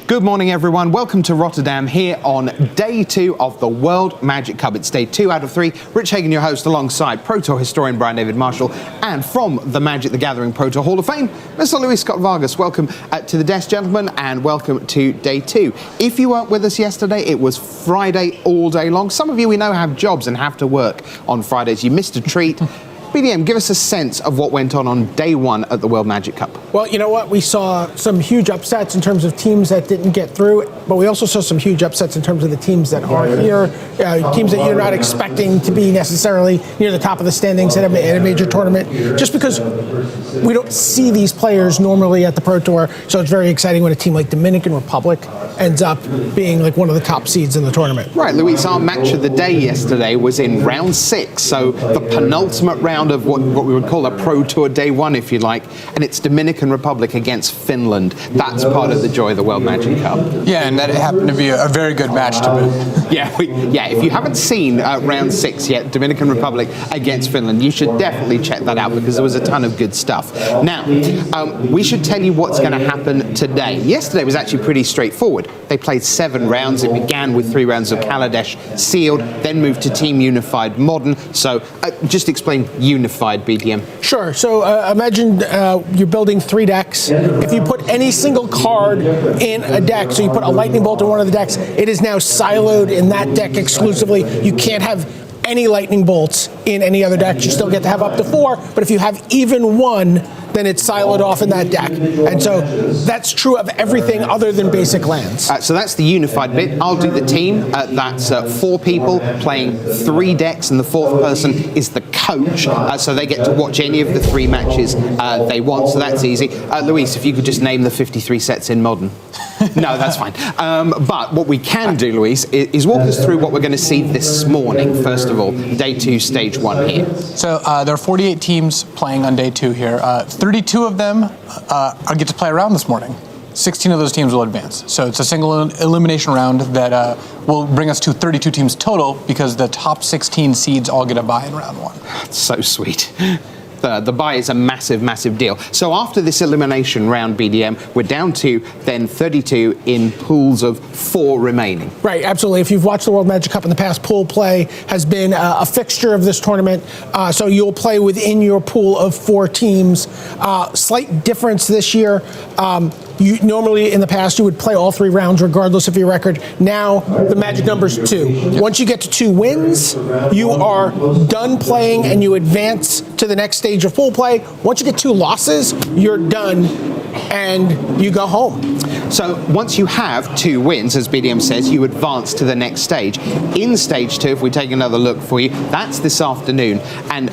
Good morning, everyone. Welcome to Rotterdam here on day 2 of the World Magic Cup. It's day 2 out of 3. Rich Hagan, your host, alongside Pro Tour historian Brian David Marshall, and from the Magic the Gathering Pro Tour Hall of Fame, Mr. Luis Scott Vargas. Welcome to the desk, gentlemen, and welcome to day 2. If you weren't with us yesterday, it was Friday all day long. Some of you we know have jobs and have to work on Fridays. You missed a treat. BDM, give us a sense of what went on day 1 at the World Magic Cup. Well, you know what? We saw some huge upsets in terms of teams that didn't get through, but we also saw some huge upsets in terms of the teams that are here, teams that you're not expecting to be necessarily near the top of the standings at a major tournament, just because we don't see these players normally at the Pro Tour. So it's very exciting when a team like Dominican Republic ends up being like one of the top seeds in the tournament. Right, Luis, our match of the day yesterday was in round 6, so the penultimate round of what we would call a Pro Tour day 1, if you like, and it's Dominican Republic against Finland. That's part of the joy of the World Magic Cup. Yeah, and that happened to be a very good match to boot. Yeah, if you haven't seen round 6 yet, Dominican Republic against Finland, you should definitely check that out because there was a ton of good stuff. Now, we should tell you what's going to happen today. Yesterday was actually pretty straightforward. They played 7 rounds. It began with 3 rounds of Kaladesh Sealed, then moved to Team Unified Modern. So just explain Unified, BDM. Sure. So imagine you're building 3 decks. If you put any single card in a deck, so you put a lightning bolt in one of the decks, it is now siloed in that deck exclusively. You can't have any lightning bolts in any other deck. You still get to have up to 4, but if you have even 1, then it's siloed off in that deck. And so that's true of everything other than basic lands. So that's the unified bit. I'll do the team. That's 4 people playing 3 decks, and the 4th person is the coach. So they get to watch any of the 3 matches they want. So that's easy. Luis, if you could just name the 53 sets in Modern. No, that's fine. But what we can do, Luis, is walk us through what we're going to see this morning. First of all, day 2, stage 1 here. So there are 48 teams playing on day 2 here. 32 of them get to play around this morning. 16 of those teams will advance. So it's a single elimination round that will bring us to 32 teams total because the top 16 seeds all get a bye in round 1. That's so sweet. The bye is a massive, massive deal. So after this elimination round, BDM, we're down to then 32 in pools of 4 remaining. Right, absolutely. If you've watched the World Magic Cup in the past, pool play has been a fixture of this tournament. So you'll play within your pool of 4 teams. Slight difference this year. Normally in the past you would play all 3 rounds regardless of your record. Now the magic number is 2. Once you get to 2 wins, you are done playing and you advance to the next stage of pool play. Once you get 2 losses, you're done and you go home. So once you have 2 wins, as BDM says, you advance to the next stage. In stage 2, if we take another look for you, that's this afternoon, and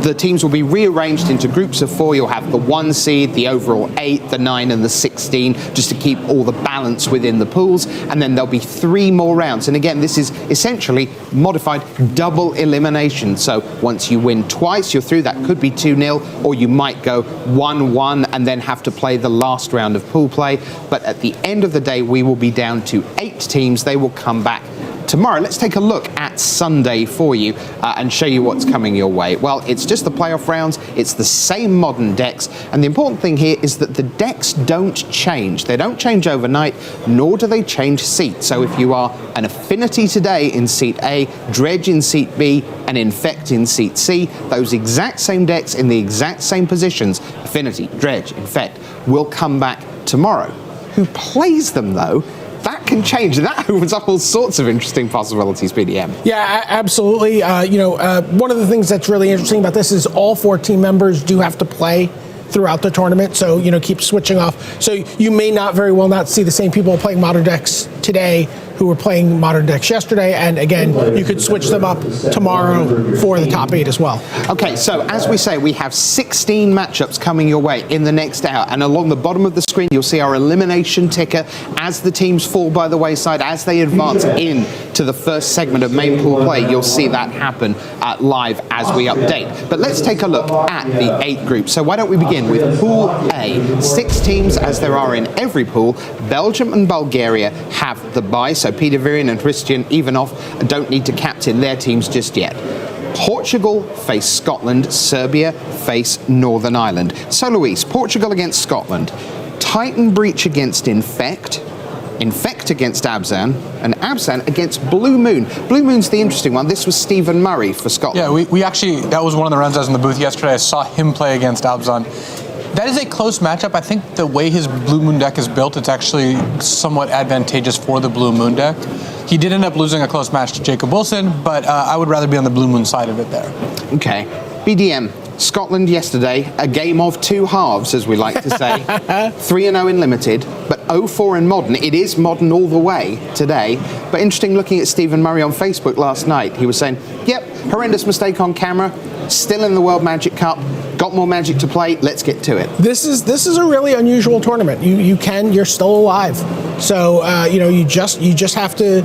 the teams will be rearranged into groups of 4. You'll have the 1 seed, the overall 8, the 9 and the 16, just to keep all the balance within the pools, and then there'll be 3 more rounds. And again, this is essentially modified double elimination. So once you win twice, you're through. That could be 2-0, or you might go 1-1 and then have to play the last round of pool play. But at the end of the day, we will be down to 8 teams. They will come back tomorrow. Let's take a look at Sunday for you and show you what's coming your way. Well, it's just the playoff rounds. It's the same modern decks. And the important thing here is that the decks don't change. They don't change overnight, nor do they change seats. So if you are an Affinity today in seat A, Dredge in seat B, and Infect in seat C, those exact same decks in the exact same positions, Affinity, Dredge, Infect, will come back tomorrow. Who plays them, though? That can change. That opens up all sorts of interesting possibilities, BDM. Yeah, absolutely. One of the things that's really interesting about this is all 4 team members do have to play throughout the tournament, so keep switching off. So you may not very well not see the same people playing modern decks today who were playing modern decks yesterday, and again, you could switch them up tomorrow for the top 8 as well. Okay, so as we say, we have 16 matchups coming your way in the next hour, and along the bottom of the screen, you'll see our elimination ticker as the teams fall by the wayside, as they advance in to the first segment of main pool play. You'll see that happen live as we update. But let's take a look at the 8 groups. So why don't we begin with Pool A. 6 teams, as there are in every pool. Belgium and Bulgaria have the bye, so Peter Viren and Christian Ivanov don't need to captain their teams just yet. Portugal face Scotland, Serbia face Northern Ireland. So Luis, Portugal against Scotland, Titan Breach against Infect, Infect against Abzan, and Abzan against Blue Moon. Blue Moon's the interesting one. This was Stephen Murray for Scotland. Yeah, we actually, that was one of the runs I was in the booth yesterday. I saw him play against Abzan. That is a close matchup. I think the way his Blue Moon deck is built, it's actually somewhat advantageous for the Blue Moon deck. He did end up losing a close match to Jacob Wilson, but I would rather be on the Blue Moon side of it there. Okay. BDM. Scotland yesterday, a game of two halves, as we like to say. 3-0 in limited, but 0-4 in modern. It is modern all the way today. But interesting looking at Stephen Murray on Facebook last night. He was saying, yep, horrendous mistake on camera, still in the World Magic Cup, got more Magic to play, let's get to it. This is a really unusual tournament. You're still alive. So, you just have to,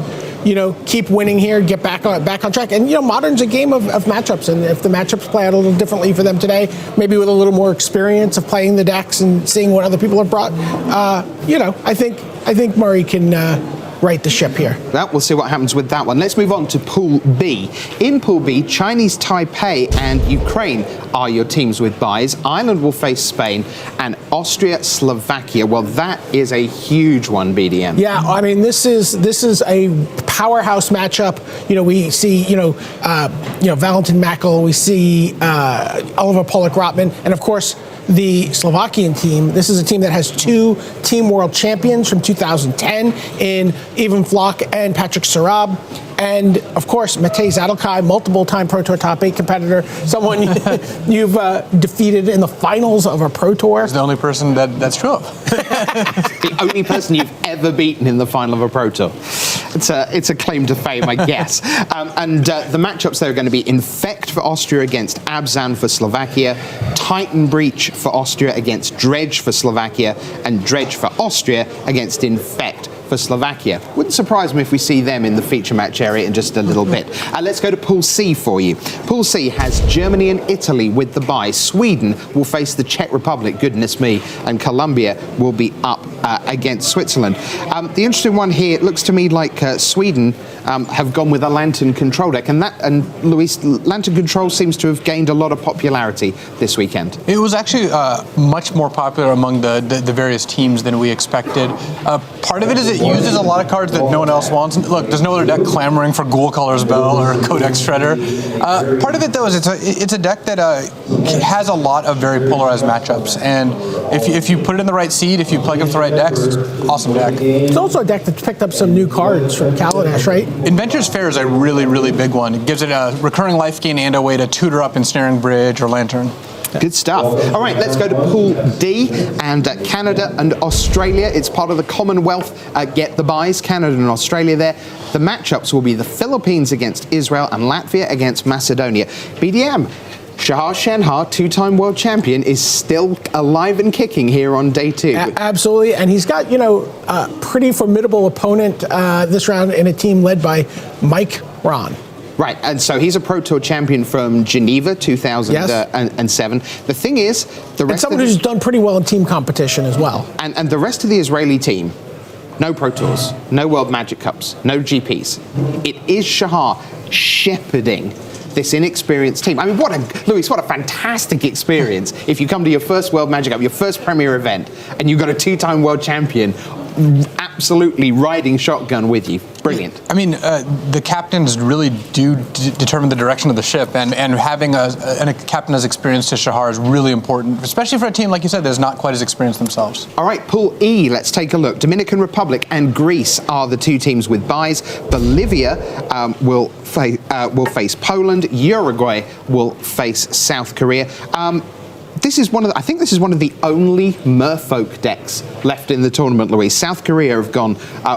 keep winning here, get back on track. And, Modern's a game of matchups. And if the matchups play out a little differently for them today, maybe with a little more experience of playing the decks and seeing what other people have brought, I think Murray can right the ship here. Well, we'll see what happens with that one. Let's move on to Pool B. In Pool B, Chinese Taipei and Ukraine are your teams with buys. Ireland will face Spain and Austria, Slovakia. Well, that is a huge one, BDM. Yeah, I mean, this is a powerhouse matchup. We see, Valentin Mackel, we see Oliver Pollock-Rotman, and of course, the Slovakian team. This is a team that has two Team World Champions from 2010 in Ivan Flock and Patrick Sarab. And, of course, Matej Zadelkai, multiple-time Pro Tour Top 8 competitor, someone you've defeated in the finals of a Pro Tour. He's the only person that's true of. The only person you've ever beaten in the final of a Pro Tour. It's a claim to fame, I guess. The matchups there are going to be Infect for Austria against Abzan for Slovakia, Titan Breach for Austria against Dredge for Slovakia, and Dredge for Austria against Infect for Slovakia. Wouldn't surprise me if we see them in the feature match area in just a little bit. Let's go to Pool C for you. Pool C has Germany and Italy with the bye. Sweden will face the Czech Republic, goodness me, and Colombia will be up against Switzerland. The interesting one here, it looks to me like Sweden have gone with a Lantern Control deck, and Luis, Lantern Control seems to have gained a lot of popularity this weekend. It was actually much more popular among the various teams than we expected. Part of it is it uses a lot of cards that no one else wants. Look, there's no other deck clamoring for Ghoul Color's Bell or Codex Shredder. Part of it, though, is it's a deck that has a lot of very polarized matchups, and if you put it in the right seed, if you plug up the right decks, it's an awesome deck. It's also a deck that's picked up some new cards from Kaladesh, right? Inventor's Fair is a really, really big one. It gives it a recurring life gain and a way to tutor up Ensnaring Bridge or Lantern. Good stuff. All right, let's go to Pool D and Canada and Australia. It's part of the Commonwealth. Get the buys, Canada and Australia there. The matchups will be the Philippines against Israel and Latvia against Macedonia. BDM, Shahar Shenhar, two-time world champion, is still alive and kicking here on day two. Absolutely, and he's got, a pretty formidable opponent this round in a team led by Mike Ron. Right, and so he's a Pro Tour champion from Geneva, 2007. The thing is, the rest and someone who's done pretty well in team competition as well. And the rest of the Israeli team, no Pro Tours, no World Magic Cups, no GPs. It is Shahar shepherding this inexperienced team. I mean, what a fantastic experience if you come to your first World Magic Cup, your first premier event, and you've got a two-time world champion absolutely riding shotgun with you. Brilliant. I mean, the captains really do determine the direction of the ship, and having a captain as experienced as Shahar is really important, especially for a team, like you said, that's not quite as experienced themselves. All right, Pool E, let's take a look. Dominican Republic and Greece are the two teams with buys. Bolivia will face Poland. Uruguay will face South Korea. I think this is one of the only Merfolk decks left in the tournament, Louise. South Korea have gone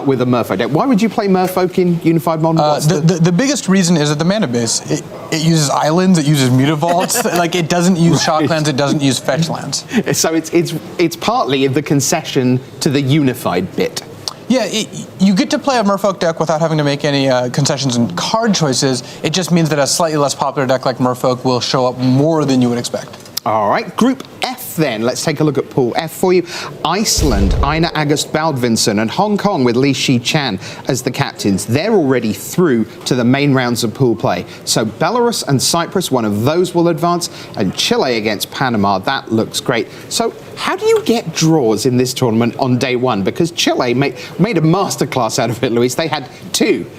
with a Merfolk deck. Why would you play Merfolk in Unified Modern? The biggest reason is that the mana base. It uses islands, it uses Mutavaults. Like, it doesn't use shocklands, it doesn't use fetch lands. So it's partly the concession to the Unified bit. Yeah, you get to play a Merfolk deck without having to make any concessions in card choices. It just means that a slightly less popular deck like Merfolk will show up more than you would expect. All right, Group F then, let's take a look at Pool F for you. Iceland, Einar August Baldvinsson, and Hong Kong with Li Shi-chan as the captains. They're already through to the main rounds of pool play. So Belarus and Cyprus, one of those will advance, and Chile against Panama. That looks great. So how do you get draws in this tournament on day one? Because Chile made a masterclass out of it, Luis. They had 2.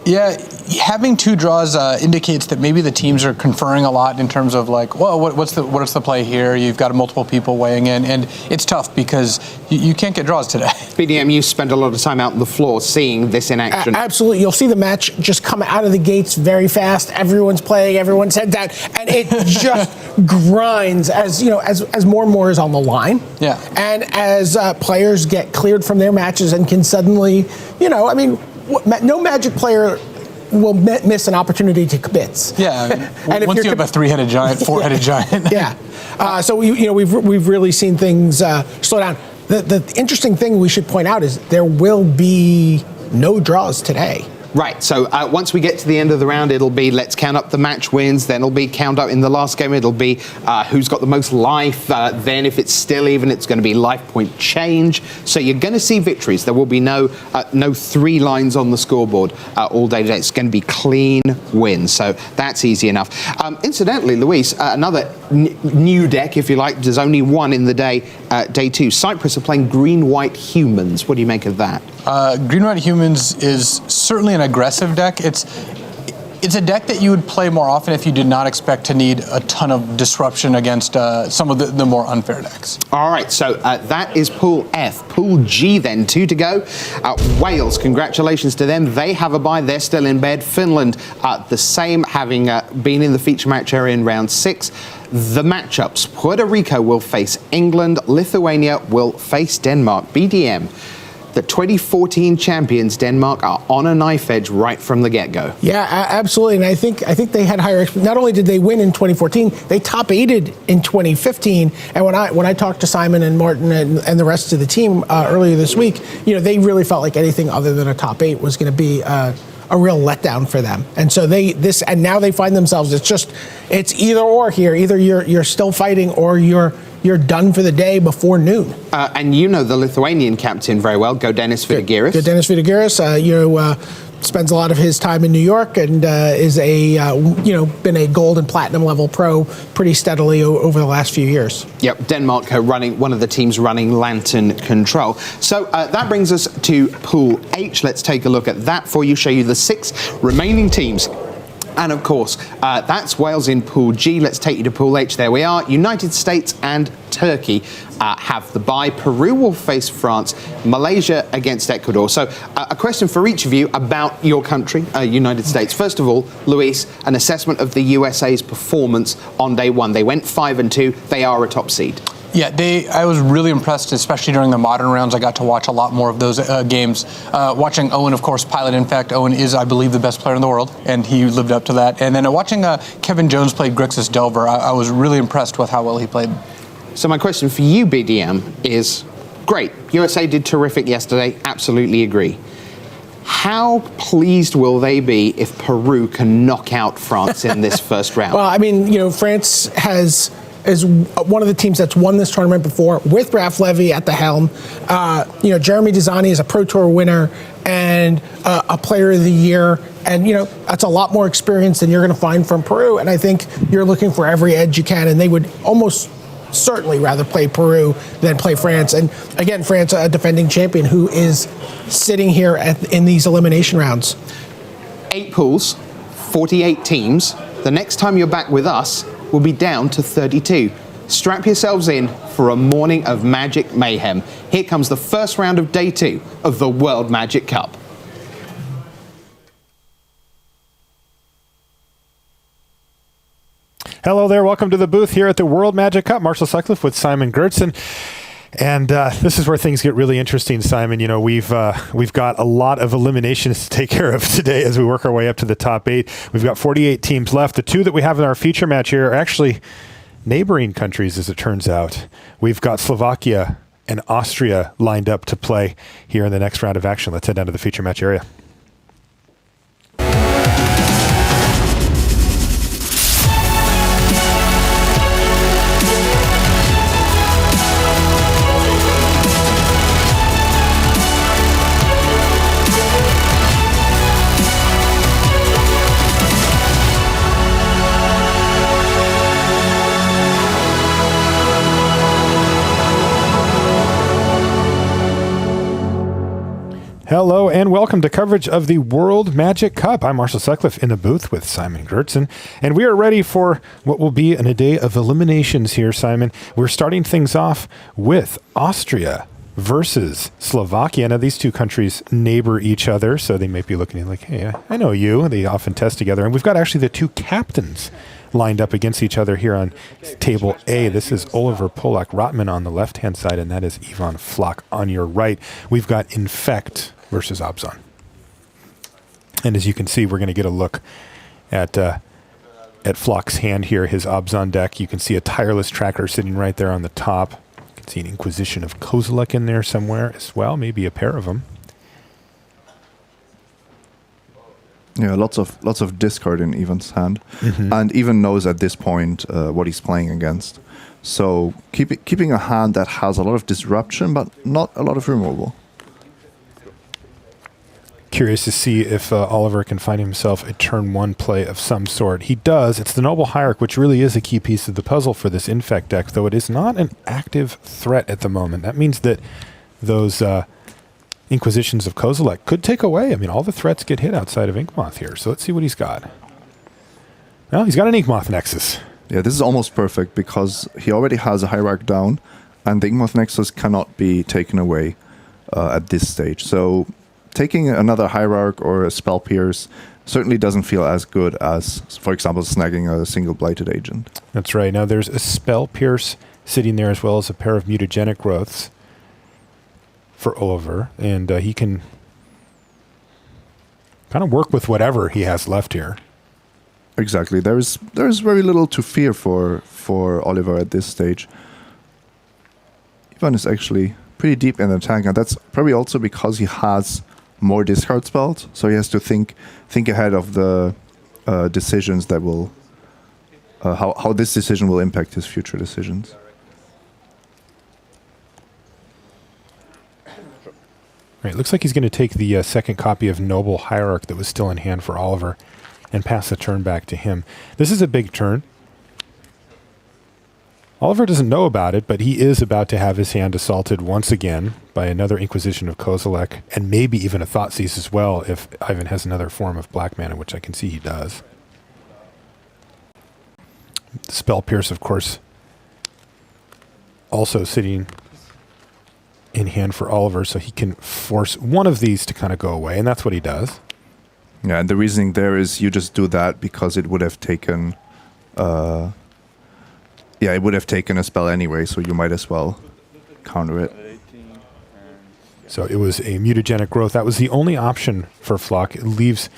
Yeah, having 2 draws indicates that maybe the teams are conferring a lot in terms of like, well, what's the play here? You've got multiple people weighing in, and it's tough because you can't get draws today. BDM, you spend a lot of time out on the floor seeing this in action. Absolutely. You'll see the match just come out of the gates very fast. Everyone's playing, everyone's head down, and it just grinds as more and more is on the line. Yeah. And as players get cleared from their matches and can suddenly, no Magic player will miss an opportunity to kibitz. Yeah, and once you have a 3-headed giant, 4-headed giant. Yeah, so we've really seen things slow down. The interesting thing we should point out is there will be no draws today. Right, so once we get to the end of the round, it'll be let's count up the match wins, then it'll be count up in the last game, it'll be who's got the most life, then if it's still even, it's going to be life point change. So you're going to see victories. There will be no 3 lines on the scoreboard all day today. It's going to be clean wins, so that's easy enough. Incidentally, Luis, another new deck, if you like, there's only one in the day 2. Cyprus are playing green-white humans. What do you make of that? Green-white humans is certainly an aggressive deck. It's a deck that you would play more often if you did not expect to need a ton of disruption against some of the more unfair decks. All right, so that is Pool F. Pool G then, 2 to go. Wales, congratulations to them. They have a bye. They're still in bed. Finland, the same, having been in the feature match area in round 6. The matchups, Puerto Rico will face England. Lithuania will face Denmark. BDM. The 2014 champions, Denmark, are on a knife edge right from the get-go. Yeah, absolutely. And I think they had higher. Not only did they win in 2014, they top 8'd in 2015. And when I talked to Simon and Martin and the rest of the team earlier this week, they really felt like anything other than a top 8 was going to be a real letdown for them. And so now they find themselves. It's either or here. Either you're still fighting or you're done for the day before noon. And you know the Lithuanian captain very well, Godenis Vidagiris. Godenis Vidagiris, spends a lot of his time in New York and is been a gold and platinum level pro pretty steadily over the last few years. Yep, Denmark running one of the teams running Lantern Control. So that brings us to Pool H. Let's take a look at that for you, show you the 6 remaining teams. And of course, that's Wales in Pool G. Let's take you to Pool H. There we are. United States and Turkey have the bye. Peru will face France. Malaysia against Ecuador. So a question for each of you about your country, United States. First of all, Luis, an assessment of the USA's performance on day 1. They went 5-2. They are a top seed. Yeah, I was really impressed, especially during the modern rounds. I got to watch a lot more of those games. Watching Owen, of course, pilot. In fact, Owen is, I believe, the best player in the world, and he lived up to that. And then watching Kevin Jones play Grixis Delver, I was really impressed with how well he played. So my question for you, BDM, is great. USA did terrific yesterday. Absolutely agree. How pleased will they be if Peru can knock out France in this first round? Well, I mean, France is one of the teams that's won this tournament before, with Raf Levy at the helm. Jeremy Desani is a Pro Tour winner and a Player of the Year, and that's a lot more experience than you're going to find from Peru. And I think you're looking for every edge you can, and they would almost certainly rather play Peru than play France. And again, France, a defending champion who is sitting here in these elimination rounds. 8 pools, 48 teams. The next time you're back with us, will be down to 32. Strap yourselves in for a morning of Magic mayhem. Here comes the first round of day 2 of the World Magic Cup. Hello there, welcome to the booth here at the World Magic Cup. Marshall Sutcliffe with Simon Gertzen. And this is where things get really interesting, Simon. We've got a lot of eliminations to take care of today as we work our way up to the top 8. We've got 48 teams left. The 2 that we have in our feature match here are actually neighboring countries, as it turns out. We've got Slovakia and Austria lined up to play here in the next round of action. Let's head down to the feature match area. Hello and welcome to coverage of the World Magic Cup. I'm Marshall Sutcliffe in the booth with Simon Gertzen, and we are ready for what will be a day of eliminations here, Simon. We're starting things off with Austria versus Slovakia. Now, these two countries neighbor each other, so they might be looking at like, hey, I know you. They often test together. And we've got actually the two captains lined up against each other here on table A. This is Oliver Polak-Rotman on the left-hand side, and that is Ivan Flach on your right. We've got Infect versus Obzon. And as you can see, we're going to get a look at Flach's hand here, his Obzon deck. You can see a tireless tracker sitting right there on the top. You can see an Inquisition of Kozilek in there somewhere as well, maybe a pair of them. Yeah, lots of discard in Ivan's hand, and Ivan knows at this point what he's playing against. So keeping a hand that has a lot of disruption, but not a lot of removal. Curious to see if Oliver can find himself a turn one play of some sort. He does. It's the Noble Hierarch, which really is a key piece of the puzzle for this Infect deck, though it is not an active threat at the moment. That means that those Inquisitions of Kozilek could take away. I mean, all the threats get hit outside of Inkmoth here, so let's see what he's got. Well, he's got an Inkmoth Nexus. Yeah, this is almost perfect because he already has a Hierarch down, and the Inkmoth Nexus cannot be taken away at this stage. So taking another Hierarch or a Spell Pierce certainly doesn't feel as good as, for example, snagging a single Blighted Agent. That's right. Now there's a Spell Pierce sitting there as well as a pair of Mutagenic Growths for Oliver, and he can kind of work with whatever he has left here. Exactly. There's very little to fear for Oliver at this stage. Ivan is actually pretty deep in the tank, and that's probably also because he has more discard spells, so he has to think ahead of the decisions that will how this decision will impact his future decisions. Right, looks like he's going to take the second copy of Noble Hierarch that was still in hand for Oliver and pass the turn back to him. This is a big turn. Oliver doesn't know about it, but he is about to have his hand assaulted once again by another Inquisition of Kozilek, and maybe even a Thoughtseize as well if Ivan has another form of black mana, which I can see he does. Spell Pierce, of course, also sitting in hand for Oliver, so he can force one of these to kind of go away, and that's what he does. Yeah, and the reasoning there is you just do that because it would have taken it would have taken a spell anyway, so you might as well counter it. So it was a Mutagenic Growth. That was the only option for Flach. It leaves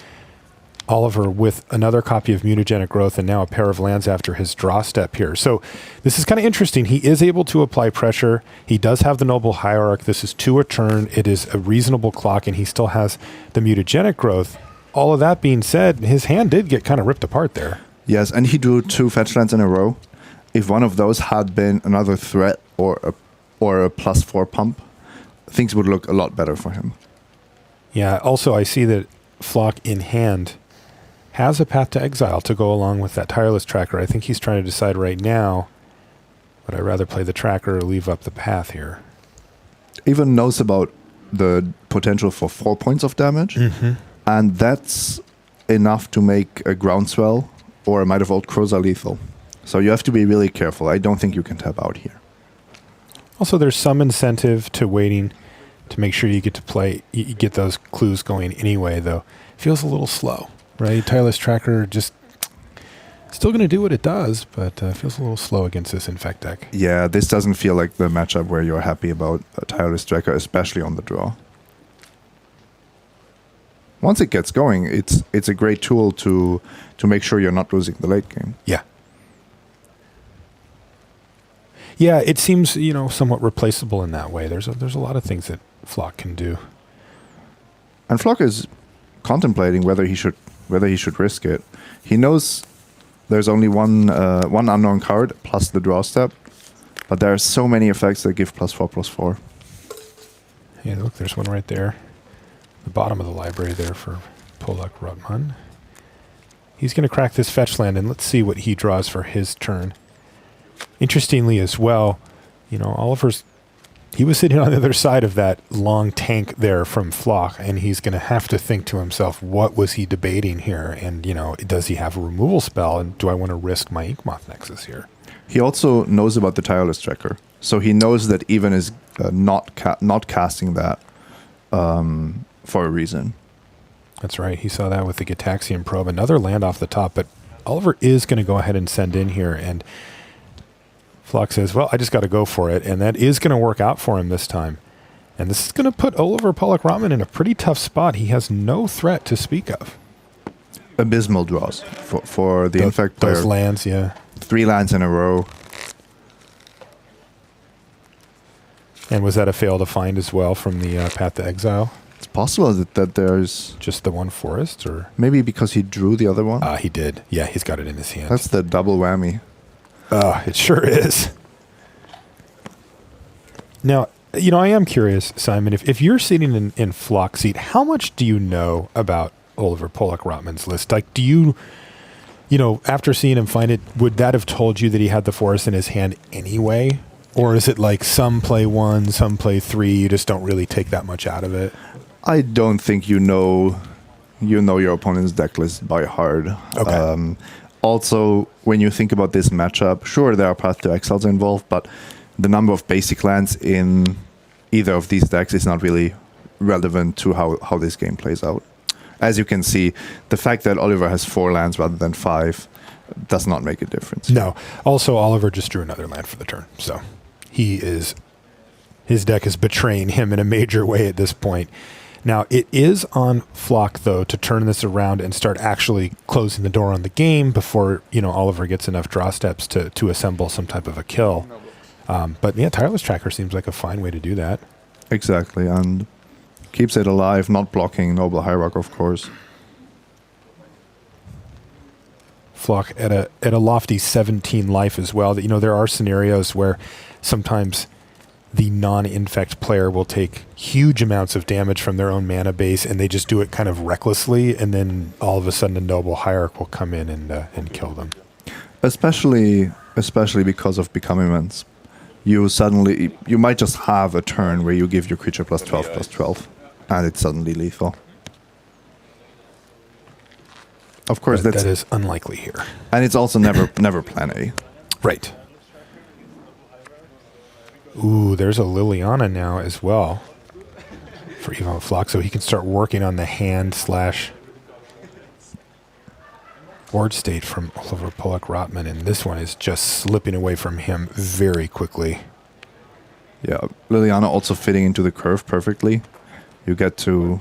Oliver with another copy of Mutagenic Growth and now a pair of lands after his draw step here. So this is kind of interesting. He is able to apply pressure. He does have the Noble Hierarch. This is 2 a turn. It is a reasonable clock, and he still has the Mutagenic Growth. All of that being said, his hand did get kind of ripped apart there. Yes, and he drew 2 fetch lands in a row. If one of those had been another threat or a +4 pump, things would look a lot better for him. Yeah, also I see that Flach in hand has a Path to Exile to go along with that Tireless Tracker. I think he's trying to decide right now, would I rather play the Tracker or leave up the Path here? Ivan knows about the potential for 4 points of damage, and that's enough to make a Groundswell or a Might of Old Crows lethal. So you have to be really careful. I don't think you can tap out here. Also, there's some incentive to waiting to make sure you get to play, you get those clues going anyway, though. Feels a little slow, right? Tireless Tracker just still going to do what it does, but feels a little slow against this Infect deck. Yeah, this doesn't feel like the matchup where you're happy about a Tireless Tracker, especially on the draw. Once it gets going, it's a great tool to make sure you're not losing the late game. Yeah. Yeah, it seems, somewhat replaceable in that way. There's a lot of things that Flach can do. And Flach is contemplating whether he should risk it. He knows there's only one unknown card plus the draw step, but there are so many effects that give +4/+4. Yeah, look, there's one right there. The bottom of the library there for Polak-Rotman. He's going to crack this fetch land, and let's see what he draws for his turn. Interestingly as well, Oliver's He was sitting on the other side of that long tank there from Flock, and he's going to have to think to himself, what was he debating here? And, does he have a removal spell? And do I want to risk my Inkmoth Nexus here? He also knows about the Tireless Tracker. So he knows that Ivan is not casting that for a reason. That's right. He saw that with the Gitaxian Probe. Another land off the top, but Oliver is going to go ahead and send in here, and Flock says, well, I just got to go for it, and that is going to work out for him this time. And this is going to put Oliver Pollock-Rotman in a pretty tough spot. He has no threat to speak of. Abysmal draws for the Infect player. Those lands, yeah. 3 lands in a row. And was that a fail to find as well from the Path to Exile? It's possible that there's... Just the one forest, or? Maybe because he drew the other one? He did. Yeah, he's got it in his hand. That's the double whammy. It sure is. Now, I am curious, Simon, if you're sitting in Flock seat, how much do you know about Oliver Pollock-Rotman's list? Like, do you, after seeing him find it, would that have told you that he had the forest in his hand anyway? Or is it like some play 1, some play 3, you just don't really take that much out of it? I don't think you know your opponent's deck list by heart. Okay. Also, when you think about this matchup, sure, there are Path to Exiles involved, but the number of basic lands in either of these decks is not really relevant to how this game plays out. As you can see, the fact that Oliver has 4 lands rather than 5 does not make a difference. No. Also, Oliver just drew another land for the turn, so his deck is betraying him in a major way at this point. Now, it is on Flock, though, to turn this around and start actually closing the door on the game before, Oliver gets enough draw steps to assemble some type of a kill. But, yeah, Tireless Tracker seems like a fine way to do that. Exactly, and keeps it alive, not blocking Noble Hierarch, of course. Flock at a lofty 17 life as well. That there are scenarios where sometimes the non-infect player will take huge amounts of damage from their own mana base, and they just do it kind of recklessly, and then all of a sudden a Noble Hierarch will come in and kill them. Especially because of Become Immense. You might just have a turn where you give your creature +12/+12, and it's suddenly lethal. Of course, that is unlikely here. And it's also never plan A. Right. Ooh, there's a Liliana now as well for Ivan Flock, so he can start working on the hand / board state from Oliver Pollock-Rotman, and this one is just slipping away from him very quickly. Yeah, Liliana also fitting into the curve perfectly. You get to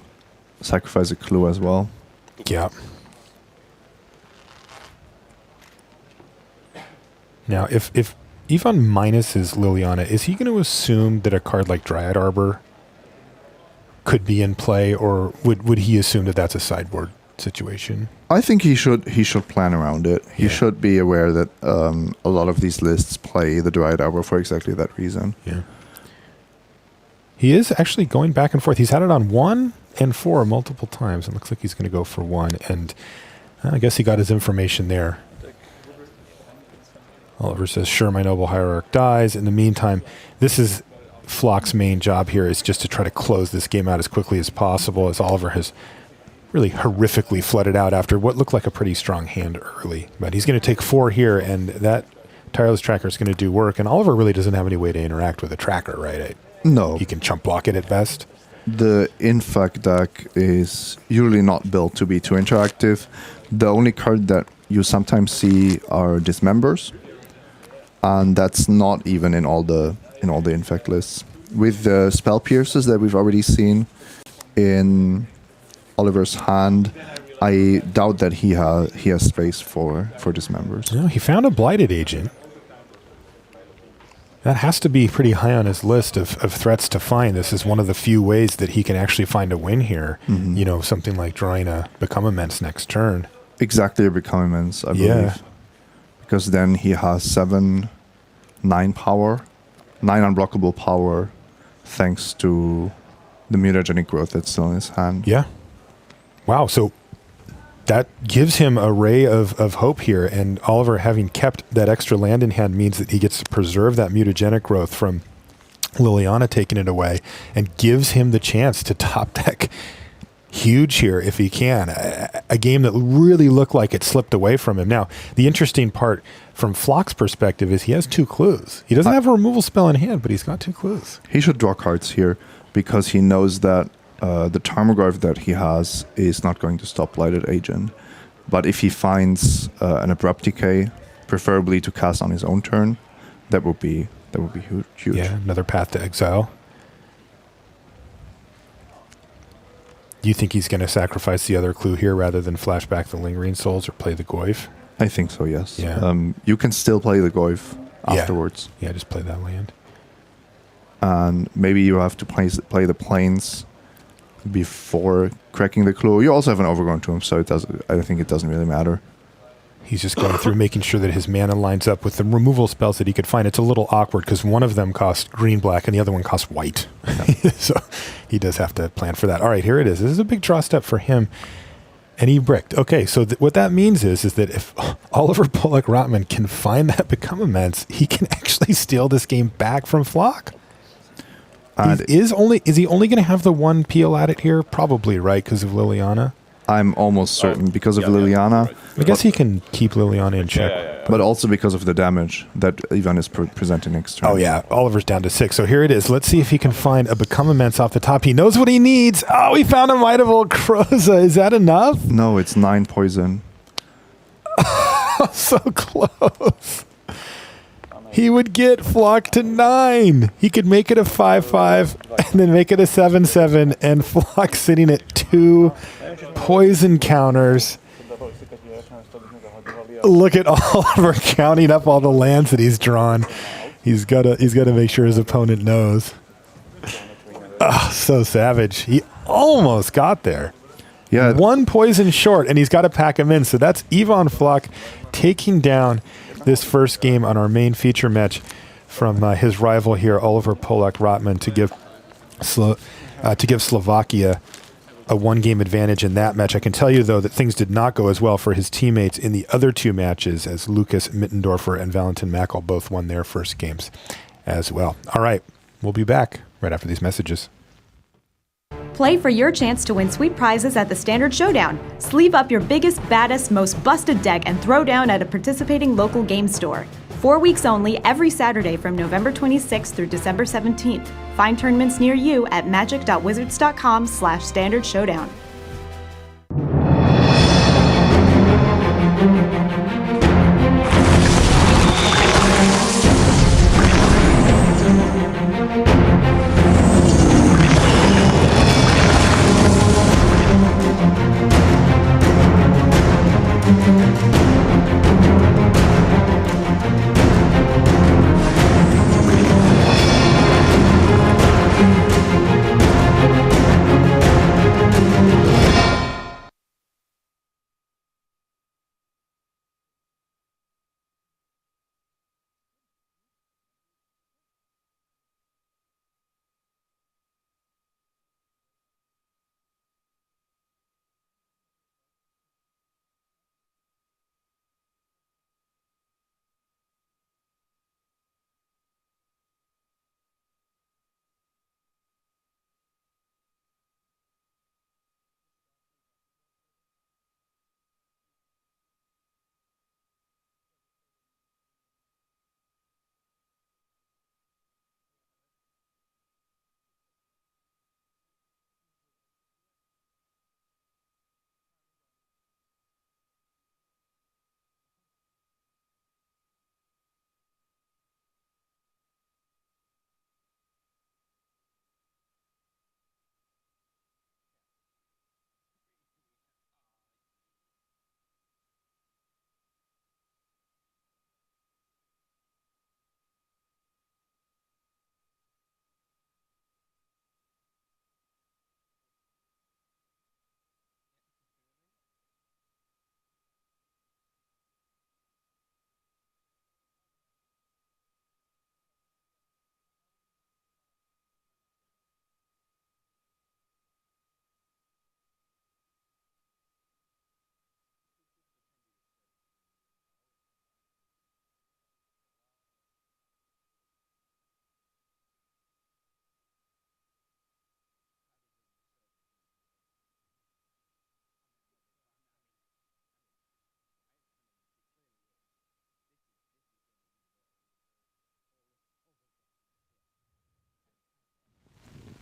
sacrifice a clue as well. Yeah. Now, if Ivan minuses Liliana, is he going to assume that a card like Dryad Arbor could be in play, or would he assume that that's a sideboard situation? I think he should plan around it. He should be aware that a lot of these lists play the Dryad Arbor for exactly that reason. Yeah. He is actually going back and forth. He's had it on 1 and 4 multiple times. It looks like he's going to go for 1, and I guess he got his information there. Oliver says, sure, my Noble Hierarch dies. In the meantime, this is Flock's main job here, is just to try to close this game out as quickly as possible, as Oliver has really horrifically flooded out after what looked like a pretty strong hand early. But he's going to take 4 here, and that Tireless Tracker is going to do work. And Oliver really doesn't have any way to interact with a tracker, right? No. He can chump block it at best. The Infect deck is usually not built to be too interactive. The only card that you sometimes see are Dismembers, and that's not even in all the Infect lists. With the Spell Pierces that we've already seen in Oliver's hand, I doubt that he has space for Dismembers. No, he found a Blighted Agent. That has to be pretty high on his list of threats to find. This is one of the few ways that he can actually find a win here. Mm-hmm. Something like drawing a Become Immense next turn. Exactly, a Become Immense, I believe. Yeah. Because then he has 9 power, 9 unblockable power, thanks to the mutagenic growth that's still in his hand. Yeah. Wow, so that gives him a ray of hope here, and Oliver having kept that extra land in hand means that he gets to preserve that mutagenic growth from Liliana taking it away, and gives him the chance to top deck huge here if he can. A game that really looked like it slipped away from him. Now, the interesting part from Flock's perspective is he has 2 clues. He doesn't have a removal spell in hand, but he's got 2 clues. He should draw cards here because he knows that the Tarmogoyf that he has is not going to stop Blighted Agent. But if he finds an Abrupt Decay, preferably to cast on his own turn, that would be huge. Yeah, another Path to Exile. Do you think he's going to sacrifice the other clue here rather than flash back the Lingering Souls or play the Goyf? I think so, yes. Yeah. You can still play the Goyf afterwards. Yeah, just play that land. And maybe you have to play the Plains before cracking the clue. You also have an Overgrown Tomb, so I think it doesn't really matter. He's just going through making sure that his mana lines up with the removal spells that he could find. It's a little awkward because one of them costs green-black and the other one costs white. Yeah. So he does have to plan for that. All right, here it is. This is a big draw step for him. And he bricked. Okay, so what that means is that if Oliver Pollock-Rotman can find that Become Immense, he can actually steal this game back from Flock. Is he only going to have the 1 peel at it here? Probably, right, because of Liliana? I'm almost certain because of Liliana. I guess he can keep Liliana in check. But also because of the damage that Ivan is presenting next turn. Oh, yeah. Oliver's down to 6. So here it is. Let's see if he can find a Become Immense off the top. He knows what he needs. Oh, he found a Might of Old Croza. Is that enough? No, it's 9 poison. So close. He would get Flock to 9. He could make it a 5-5 and then make it a 7-7. And Flock sitting at 2 poison counters. Look at Oliver counting up all the lands that he's drawn. He's got to make sure his opponent knows. Oh, so savage. He almost got there. Yeah. 1 poison short, and he's got to pack him in. So that's Ivan Flock taking down this first game on our main feature match from his rival here, Oliver Pollock-Rotman, to give Slovakia a 1-game advantage in that match. I can tell you, though, that things did not go as well for his teammates in the other 2 matches, as Lucas Mittendorfer and Valentin Mackel both won their first games as well. All right, we'll be back right after these messages. Play for your chance to win sweet prizes at the Standard Showdown. Sleeve up your biggest, baddest, most busted deck and throw down at a participating local game store. 4 weeks only, every Saturday from November 26th through December 17th. Find tournaments near you at magic.wizards.com/Standard Showdown.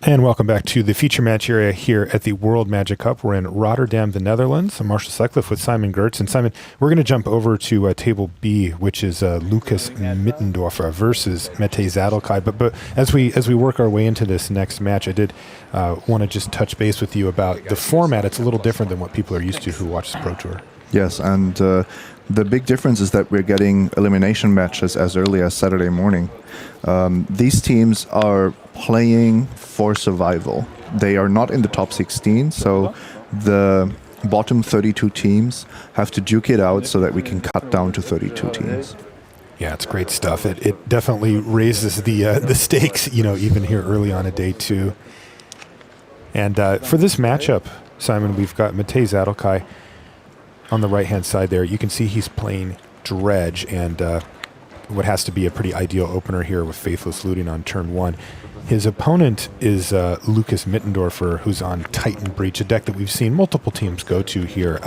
And welcome back to the feature match area here at the World Magic Cup. We're in Rotterdam, the Netherlands. I'm Marshall Sutcliffe with Simon Gertz. And Simon, we're going to jump over to table B, which is Lucas Mittendorfer versus Mete Zadelkai. But as we work our way into this next match, I did want to just touch base with you about the format. It's a little different than what people are used to who watch the Pro Tour. Yes, and the big difference is that we're getting elimination matches as early as Saturday morning. These teams are playing for survival. They are not in the top 16, so the bottom 32 teams have to duke it out so that we can cut down to 32 teams. Yeah, it's great stuff. It definitely raises the stakes, even here early on a day two. And for this matchup, Simon, we've got Mete Zadelkai on the right-hand side there. You can see he's playing Dredge, and what has to be a pretty ideal opener here with Faithless Looting on turn one. His opponent is Lucas Mittendorfer, who's on Titan Breach, a deck that we've seen multiple teams go to here.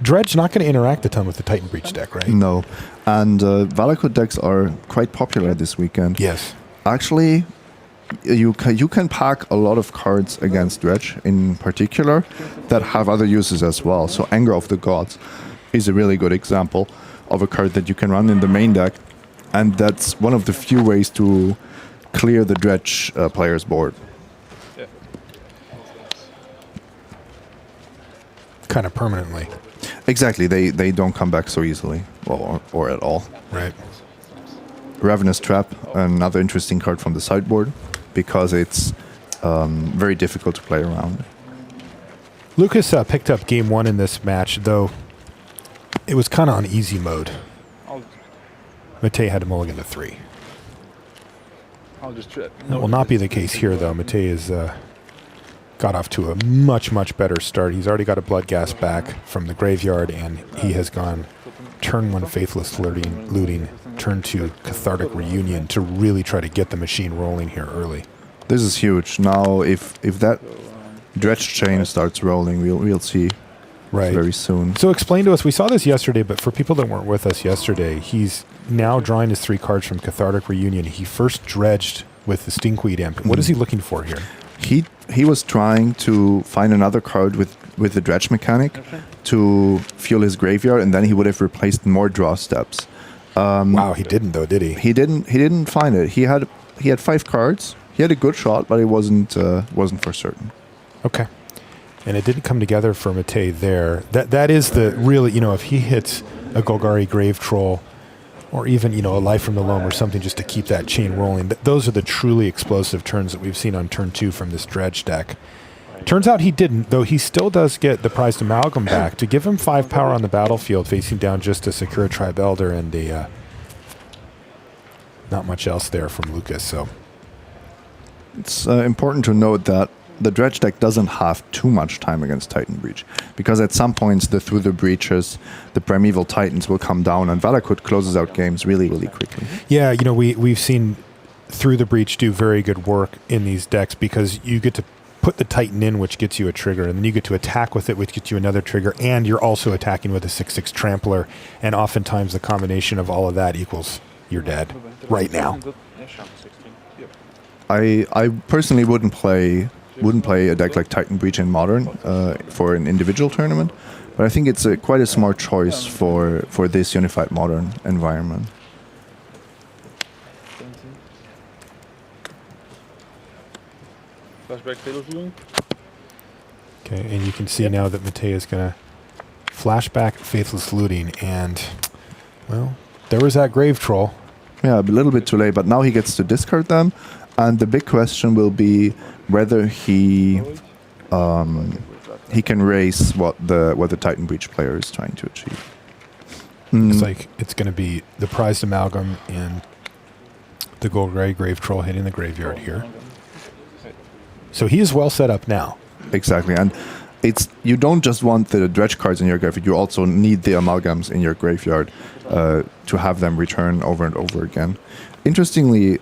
Dredge not going to interact a ton with the Titan Breach deck, right? No, and Valakut decks are quite popular this weekend. Yes. Actually, you can pack a lot of cards against Dredge in particular that have other uses as well. So Anger of the Gods is a really good example of a card that you can run in the main deck, and that's one of the few ways to clear the Dredge player's board. Kind of permanently. Exactly, they don't come back so easily, or at all. Right. Ravenous Trap, another interesting card from the sideboard, because it's very difficult to play around. Lucas picked up game one in this match, though it was kind of on easy mode. Mete had to mulligan to 3. That will not be the case here, though. Mete has got off to a much, much better start. He's already got a Bloodghast back from the graveyard, and he has gone turn 1 Faithless Looting, turn 2 Cathartic Reunion to really try to get the machine rolling here early. This is huge. Now, if that Dredge chain starts rolling, we'll see very soon. So explain to us, we saw this yesterday, but for people that weren't with us yesterday, he's now drawing his 3 cards from Cathartic Reunion. He first dredged with the Stinkweed Imp. What is he looking for here? He was trying to find another card with the Dredge mechanic to fuel his graveyard, and then he would have replaced more draw steps. Wow, he didn't though, did he? He didn't find it. He had 5 cards. He had a good shot, but it wasn't for certain. Okay. And it didn't come together for Mete there. That is the really, if he hits a Golgari Grave Troll or even, a Life from the Loam or something just to keep that chain rolling, those are the truly explosive turns that we've seen on turn 2 from this Dredge deck. Turns out he didn't, though he still does get the prized Amalgam back to give him 5 power on the battlefield, facing down just a Sakura Tribe Elder and a not much else there from Lucas. So it's important to note that the Dredge deck doesn't have too much time against Titan Breach, because at some points through the breaches, the Primeval Titans will come down, and Valakut closes out games really, really quickly. Yeah, we've seen Through the Breach do very good work in these decks, because you get to put the Titan in, which gets you a trigger, and then you get to attack with it, which gets you another trigger, and you're also attacking with a 6/6 Trampler, and oftentimes the combination of all of that equals you're dead right now. I personally wouldn't play a deck like Titan Breach in Modern for an individual tournament, but I think it's quite a smart choice for this unified Modern environment. Okay, and you can see now that Mete is going to flashback Faithless Looting, and, well, there was that Grave Troll. Yeah, a little bit too late, but now he gets to discard them, and the big question will be whether he can raise what the Titan Breach player is trying to achieve. Looks like it's going to be the prized Amalgam and the Golgari Grave Troll hitting the graveyard here. So he is well set up now. Exactly, and you don't just want the Dredge cards in your graveyard, you also need the Amalgams in your graveyard to have them return over and over again. Interestingly,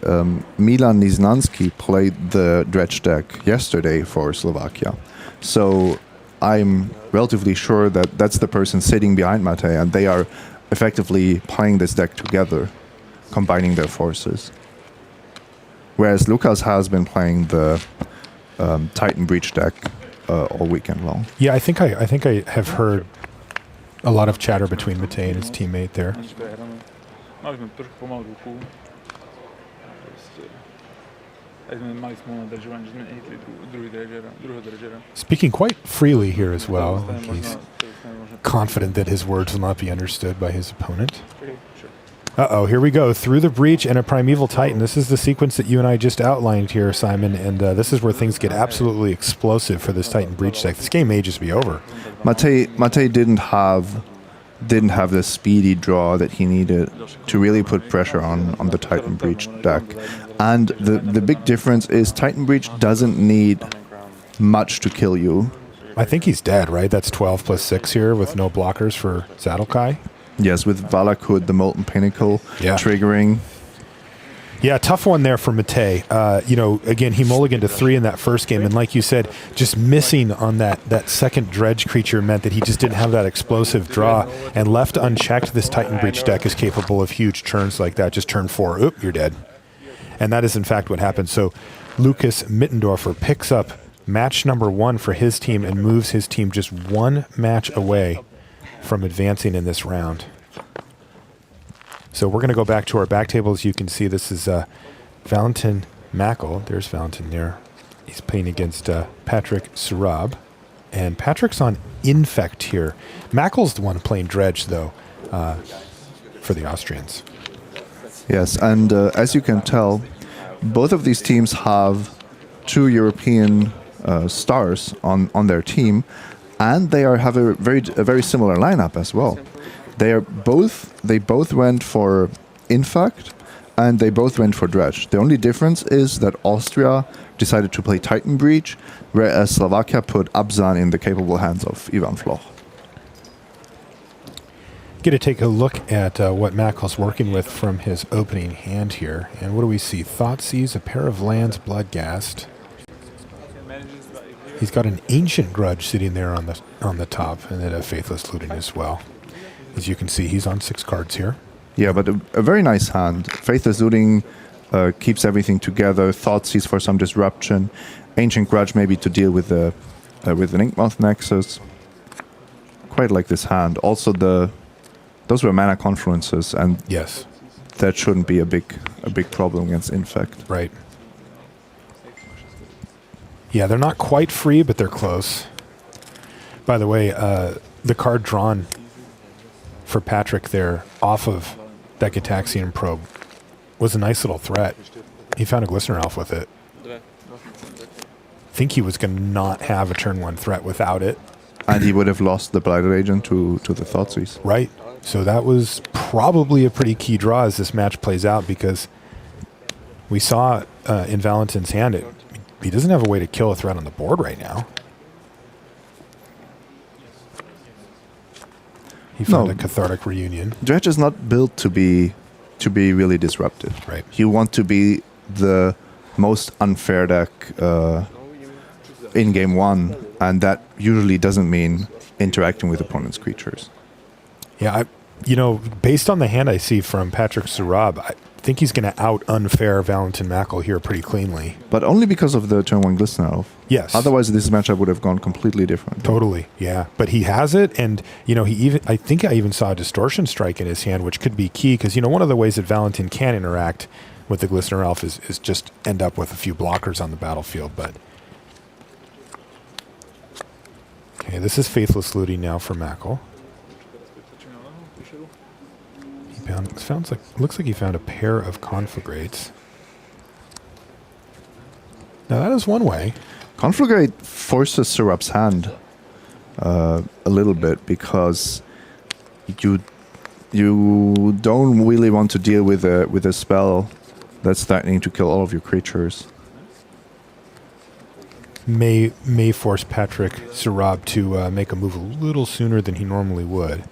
Milan Niznansky played the Dredge deck yesterday for Slovakia, so I'm relatively sure that that's the person sitting behind Mate, and they are effectively playing this deck together, combining their forces. whereas Lucas has been playing the Titan Breach deck all weekend long. Yeah, I think I have heard a lot of chatter between Matej and his teammate there. Mali sme trošku pomalú ruku. Aj sme mali sme nadržovanie, že sme nehitli druhého dredžera. Speaking quite freely here as well. He's confident that his words will not be understood by his opponent. Uh-oh, here we go. Through the breach and a Primeval Titan. This is the sequence that you and I just outlined here, Simon, and this is where things get absolutely explosive for this Titan Breach deck. This game may just be over. Matej didn't have the speedy draw that he needed to really put pressure on the Titan Breach deck. And the big difference is Titan Breach doesn't need much to kill you. I think he's dead, right? That's 12 plus 6 here with no blockers for Zadelkai. Yes, with Valakut, the Molten Pinnacle, triggering. Yeah, tough one there for Matej. Again, he mulliganed to 3 in that first game, and like you said, just missing on that second dredge creature meant that he just didn't have that explosive draw, and left unchecked, this Titan Breach deck is capable of huge turns like that. Just turn 4, oop, you're dead. And that is in fact what happened. So Lucas Mittendorfer picks up match number 1 for his team and moves his team just 1 match away from advancing in this round. So we're going to go back to our back table. As you can see, this is Valentin Mackel. There's Valentin there. He's playing against Patrick Surab. And Patrick's on Infect here. Mackel's the one playing Dredge, though, for the Austrians. Yes, and as you can tell, both of these teams have 2 European stars on their team, and they have a very similar lineup as well. They both went for Infect, and they both went for Dredge. The only difference is that Austria decided to play Titan Breach, whereas Slovakia put Abzan in the capable hands of Ivan Floch. Get to take a look at what Mackel's working with from his opening hand here. And what do we see? Thoughtseize, a pair of lands, Bloodghast. He's got an Ancient Grudge sitting there on the top, and then a Faithless Looting as well. As you can see, he's on 6 cards here. Yeah, but a very nice hand. Faithless Looting keeps everything together. Thoughtseize for some disruption. Ancient Grudge maybe to deal with an Inkmoth Nexus. Quite like this hand. Also, those were mana confluences, and yes, that shouldn't be a big problem against Infect. Right. Yeah, they're not quite free, but they're close. By the way, the card drawn for Patrick there off of that Gitaxian Probe was a nice little threat. He found a Glistener Elf with it. I think he was going to not have a turn 1 threat without it. And he would have lost the Blighted Agent to the Thoughtseize. Right. So that was probably a pretty key draw as this match plays out, because we saw in Valentin's hand, he doesn't have a way to kill a threat on the board right now. He found a Cathartic Reunion. Dredge is not built to be really disruptive. Right. You want to be the most unfair deck in game 1, and that usually doesn't mean interacting with opponent's creatures. Yeah, based on the hand I see from Patrick Surab, I think he's going to out-unfair Valentin Mackel here pretty cleanly. But only because of the turn 1 Glistener Elf. Yes. Otherwise, this matchup would have gone completely different. Totally, yeah. But he has it, and, I think I even saw a Distortion Strike in his hand, which could be key, because, one of the ways that Valentin can interact with the Glistener Elf is just end up with a few blockers on the battlefield, but... Okay, this is Faithless Looting now for Mackel. Looks like he found a pair of Conflagrates. Now that is one way. Conflagrate forces Surab's hand a little bit, because you don't really want to deal with a spell that's threatening to kill all of your creatures. May force Patrick Surab to make a move a little sooner than he normally would.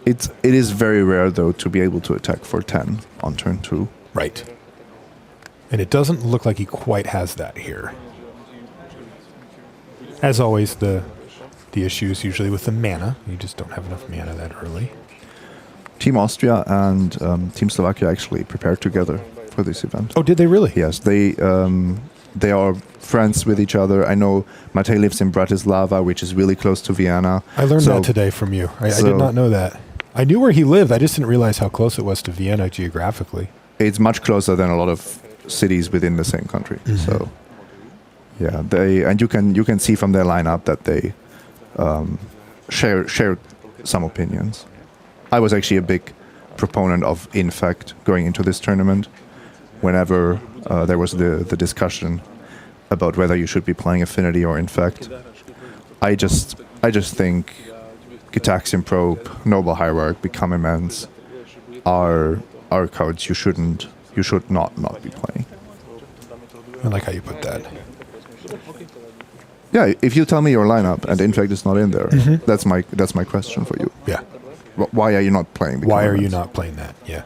It is very rare, though, to be able to attack for 10 on turn 2. Right. And it doesn't look like he quite has that here. As always, the issue is usually with the mana. You just don't have enough mana that early. Team Austria and Team Slovakia actually prepared together for this event. Oh, did they really? Yes, they are friends with each other. I know Matej lives in Bratislava, which is really close to Vienna. I learned that today from you. I did not know that. I knew where he lived. I just didn't realize how close it was to Vienna geographically. It's much closer than a lot of cities within the same country. So, yeah, you can see from their lineup that they share some opinions. I was actually a big proponent of Infect going into this tournament. Whenever there was the discussion about whether you should be playing Affinity or Infect, I just think Gitaxian Probe, Noble Hierarch, Become Immense are cards you should not be playing. I like how you put that. Yeah, if you tell me your lineup and Infect is not in there, that's my question for you. Yeah. Why are you not playing? Become Why are you Immense? not playing that? Yeah.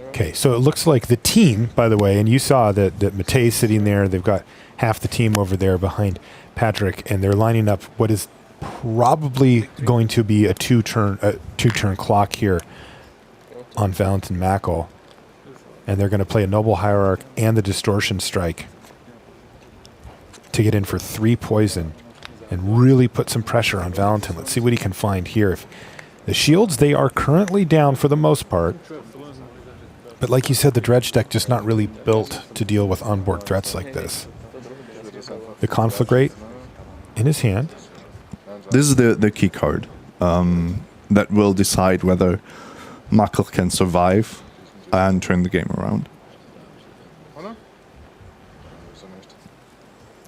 Okay, so it looks like the team, by the way, and you saw that Matej's sitting there. They've got half the team over there behind Patrick, and they're lining up what is probably going to be a two-turn clock here on Valentin Mackel. And they're going to play a Noble Hierarch and the Distortion Strike to get in for 3 poison and really put some pressure on Valentin. Let's see what he can find here. If the shields, they are currently down for the most part. But like you said, the Dredge deck just not really built to deal with onboard threats like this. The Conflagrate in his hand. This is the key card that will decide whether Mackel can survive and turn the game around.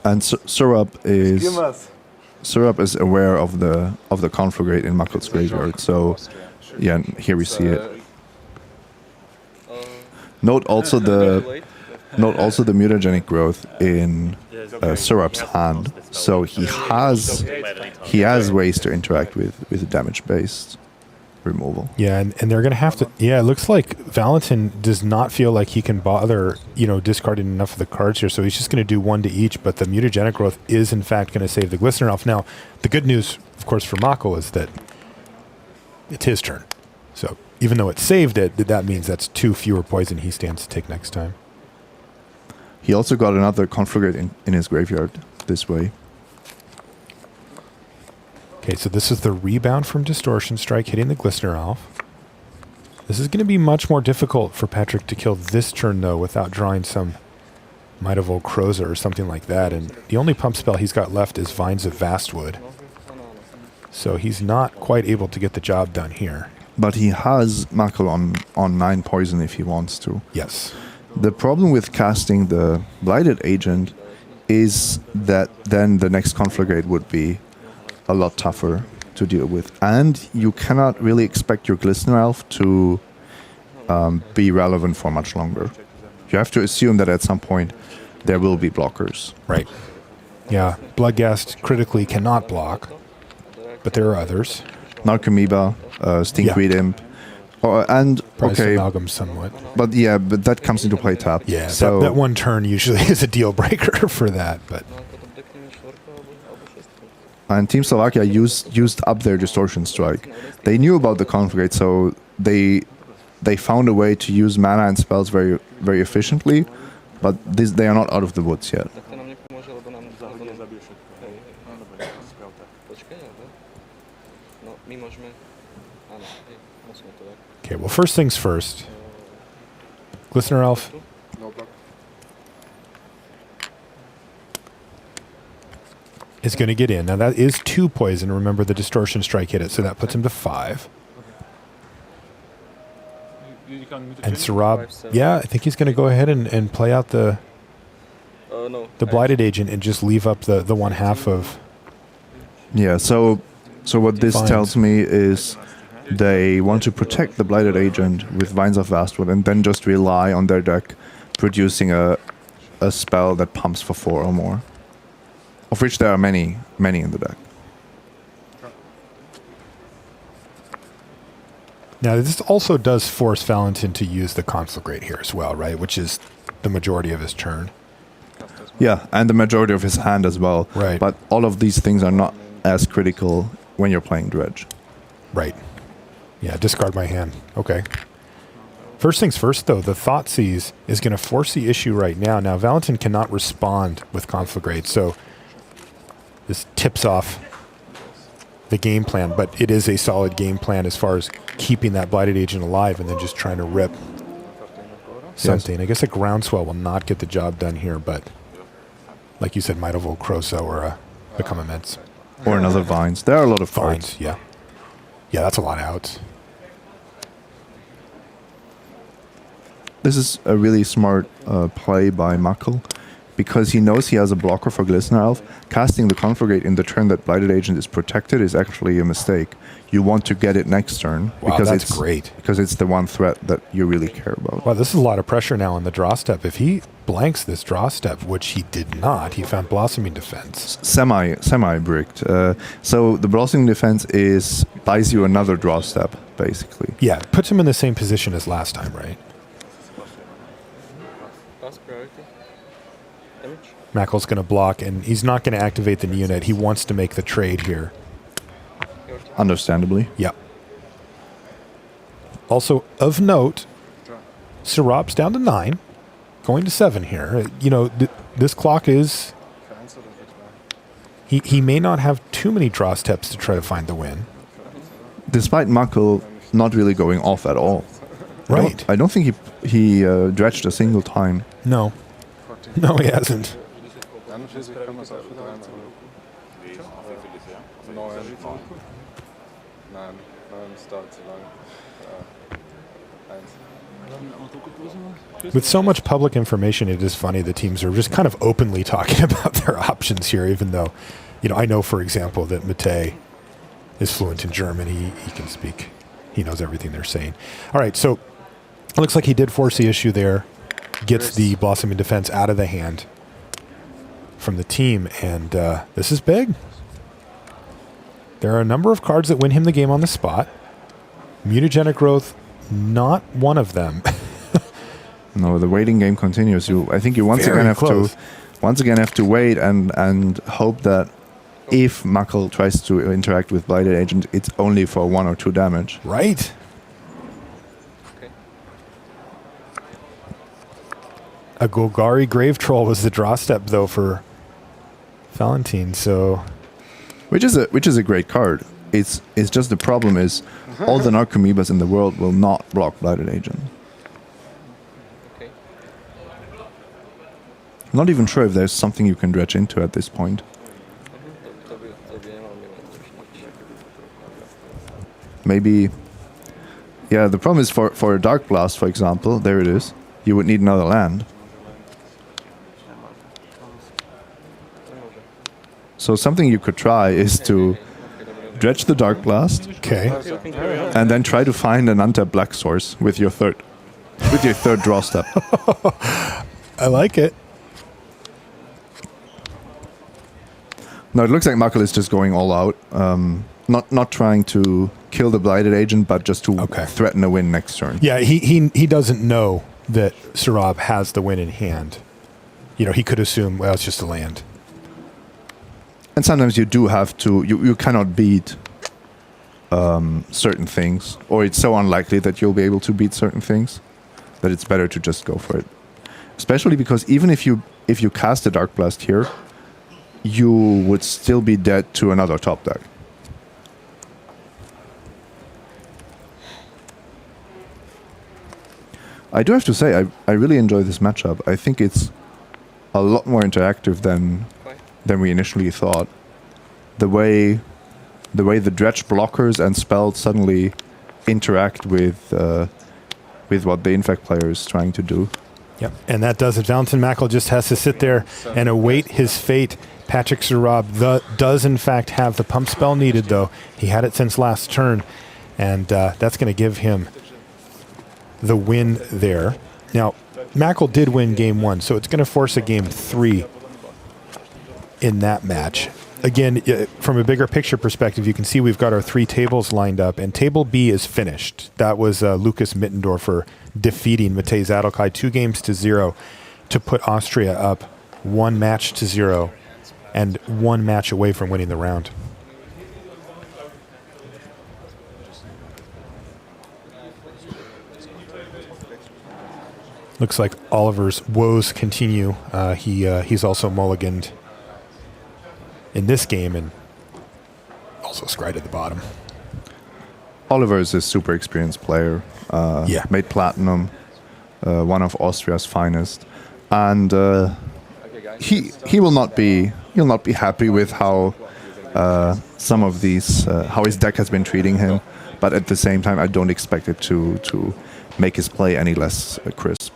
And Surab is aware of the Conflagrate in Mackel's graveyard. So yeah, here we see it. Note also the mutagenic growth in Surab's hand. So he has ways to interact with damage-based removal. Yeah, and they're going to have to... Yeah, it looks like Valentin does not feel like he can bother, discarding enough of the cards here, so he's just going to do 1 to each, but the mutagenic growth is, in fact, going to save the Glistener Elf. Now, the good news, of course, for Mackel is that it's his turn. So even though it saved it, that means that's 2 fewer poison he stands to take next time. He also got another Conflagrate in his graveyard this way. Okay, so this is the rebound from Distortion Strike hitting the Glistener Elf. This is going to be much more difficult for Patrick to kill this turn, though, without drawing some Might of Old Crozer or something like that. And the only pump spell he's got left is Vines of Vastwood. So he's not quite able to get the job done here. But he has Mackel on 9 poison if he wants to. Yes. The problem with casting the Blighted Agent is that then the next Conflagrate would be a lot tougher to deal with. And you cannot really expect your Glistener Elf to be relevant for much longer. You have to assume that at some point there will be blockers. Right. Yeah, Bloodghast critically cannot block, but there are others. Narcomoeba, Stinkweed Imp, and Price okay, Amalgam somewhat. but that comes into play tap. Yeah, so that 1 turn usually is a deal breaker for that, but... And Team Slovakia used up their Distortion Strike. They knew about the Conflagrate, so they found a way to use mana and spells very, very efficiently, but they are not out of the woods yet. Okay, well, first things first. Glistener Elf. Is going to get in. Now, that is 2 poison. Remember, the Distortion Strike hit it, so that puts him to 5. And Sarab, yeah, I think he's going to go ahead and play out the Blighted Agent and just leave up the 1/2 of... Yeah, so what this Vines. tells me is they want to protect the Blighted Agent with Vines of Vastwood and then just rely on their deck producing a spell that pumps for 4 or more, of which there are many in the deck. Now, this also does force Valentin to use the Conflagrate here as well, right? Which is the majority of his turn. Yeah, and the majority of his hand as well. Right. But all of these things are not as critical when you're playing Dredge. Right. Yeah, discard my hand. Okay. First things first, though, the Thoughtseize is going to force the issue right now. Now, Valentin cannot respond with Conflagrate, so this tips off the game plan, but it is a solid game plan as far as keeping that Blighted Agent alive and then just trying to rip something. I guess a Groundswell will not get the job done here, but like you said, might evoke Krosa or become immense. Or another Vines. There are a lot of Fines, cards. yeah. Yeah, that's a lot of outs. This is a really smart play by Muckle, because he knows he has a blocker for Glistener Elf. Casting the Conflagrate in the turn that Blighted Agent is protected is actually a mistake. You want to get it next turn. Wow, because that's it's great. Because it's the one threat that you really care about. Wow, this is a lot of pressure now on the draw step. If he blanks this draw step, which he did not, he found Blossoming Defense. Semi-bricked. So the Blossoming Defense buys you another draw step, basically. Yeah, puts him in the same position as last time, right? Mackle's going to block, and he's not going to activate the Neonet. He wants to make the trade here. Understandably. Yep. Also, of note, Sirap's down to 9, going to 7 here. You know, this clock is... He may not have too many draw steps to try to find the win. Despite Muckle not really going off at all. Right. I don't think he dredged a single time. No. No, he hasn't. With so much public information, it is funny the teams are just kind of openly talking about their options here, even though, you know, I know, for example, that Mate is fluent in German. He can speak. He knows everything they're saying. All right, so it looks like he did force the issue there, gets the Blossoming Defense out of the hand from the team, and this is big. There are a number of cards that win him the game on the spot. Mutagenic Growth, not one of them. No, the waiting game continues. I think you once again have to wait and hope that if Muckle tries to interact with Blighted Agent, it's only for 1 or 2 damage. Right. A Golgari Grave Troll was the draw step, though, for Valentin, so... Which is a great card. It's just the problem is all the Narcomoebas in the world will not block Blighted Agent. I'm not even sure if there's something you can dredge into at this point. Maybe... Yeah, the problem is for a Dark Blast, for example, there it is. You would need another land. So something you could try is to dredge the Dark Blast. Okay. And then try to find an untapped black source with your third draw step. I like it. No, it looks like Muckle is just going all out. Not trying to kill the Blighted Agent, but just to threaten a win next turn. Yeah, he doesn't know that Sirab has the win in hand. You know, he could assume, well, it's just a land. And sometimes you do have to, you cannot beat certain things, or it's so unlikely that you'll be able to beat certain things that it's better to just go for it. Especially because even if you cast a Dark Blast here, you would still be dead to another top deck. I do have to say, I really enjoy this matchup. I think it's a lot more interactive than we initially thought. The way the dredge blockers and spells suddenly interact with what the Infect player is trying to do. Yep, and that does it. Valentin Mackle just has to sit there and await his fate. Patrick Sirab does in fact have the pump spell needed, though. He had it since last turn, and that's going to give him the win there. Now, Mackle did win game 1, so it's going to force a game 3 in that match. Again, from a bigger picture perspective, you can see we've got our 3 tables lined up, and table B is finished. That was Lucas Mittendorfer defeating Matej Zadelkai 2-0 to put Austria up 1-0 and 1 match away from winning the round. Looks like Oliver's woes continue. He's also mulliganed in this game and also scryed at the bottom. Oliver is a super experienced player. Yeah. Made platinum, one of Austria's finest, and he will not be happy with how some of these how his deck has been treating him. But at the same time, I don't expect it to make his play any less crisp.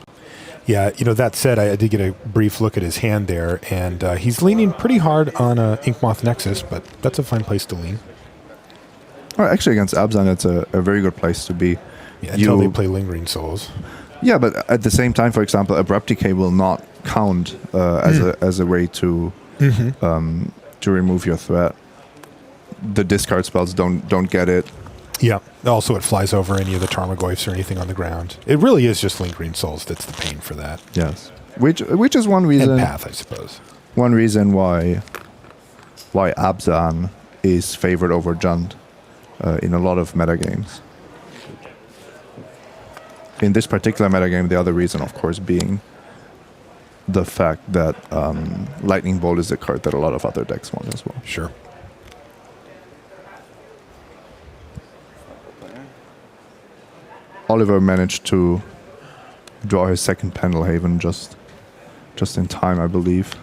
Yeah, that said, I did get a brief look at his hand there, and he's leaning pretty hard on Inkmoth Nexus, but that's a fine place to lean. Well, actually, against Abzan, it's a very good place to be. Yeah, until they play Lingering Souls. Yeah, but at the same time, for example, Abrupt Decay will not count as a way to remove your threat. The discard spells don't get it. Yeah. Also, it flies over any of the Tarmogoyfs or anything on the ground. It really is just Lingering Souls that's the pain for that. Yes, which is one reason. And Path, I suppose. One reason why Abzan is favored over Jund in a lot of metagames. In this particular metagame, the other reason, of course, being the fact that Lightning Bolt is a card that a lot of other decks want as well. Sure. Oliver managed to draw his second Pendelhaven just in time, I believe.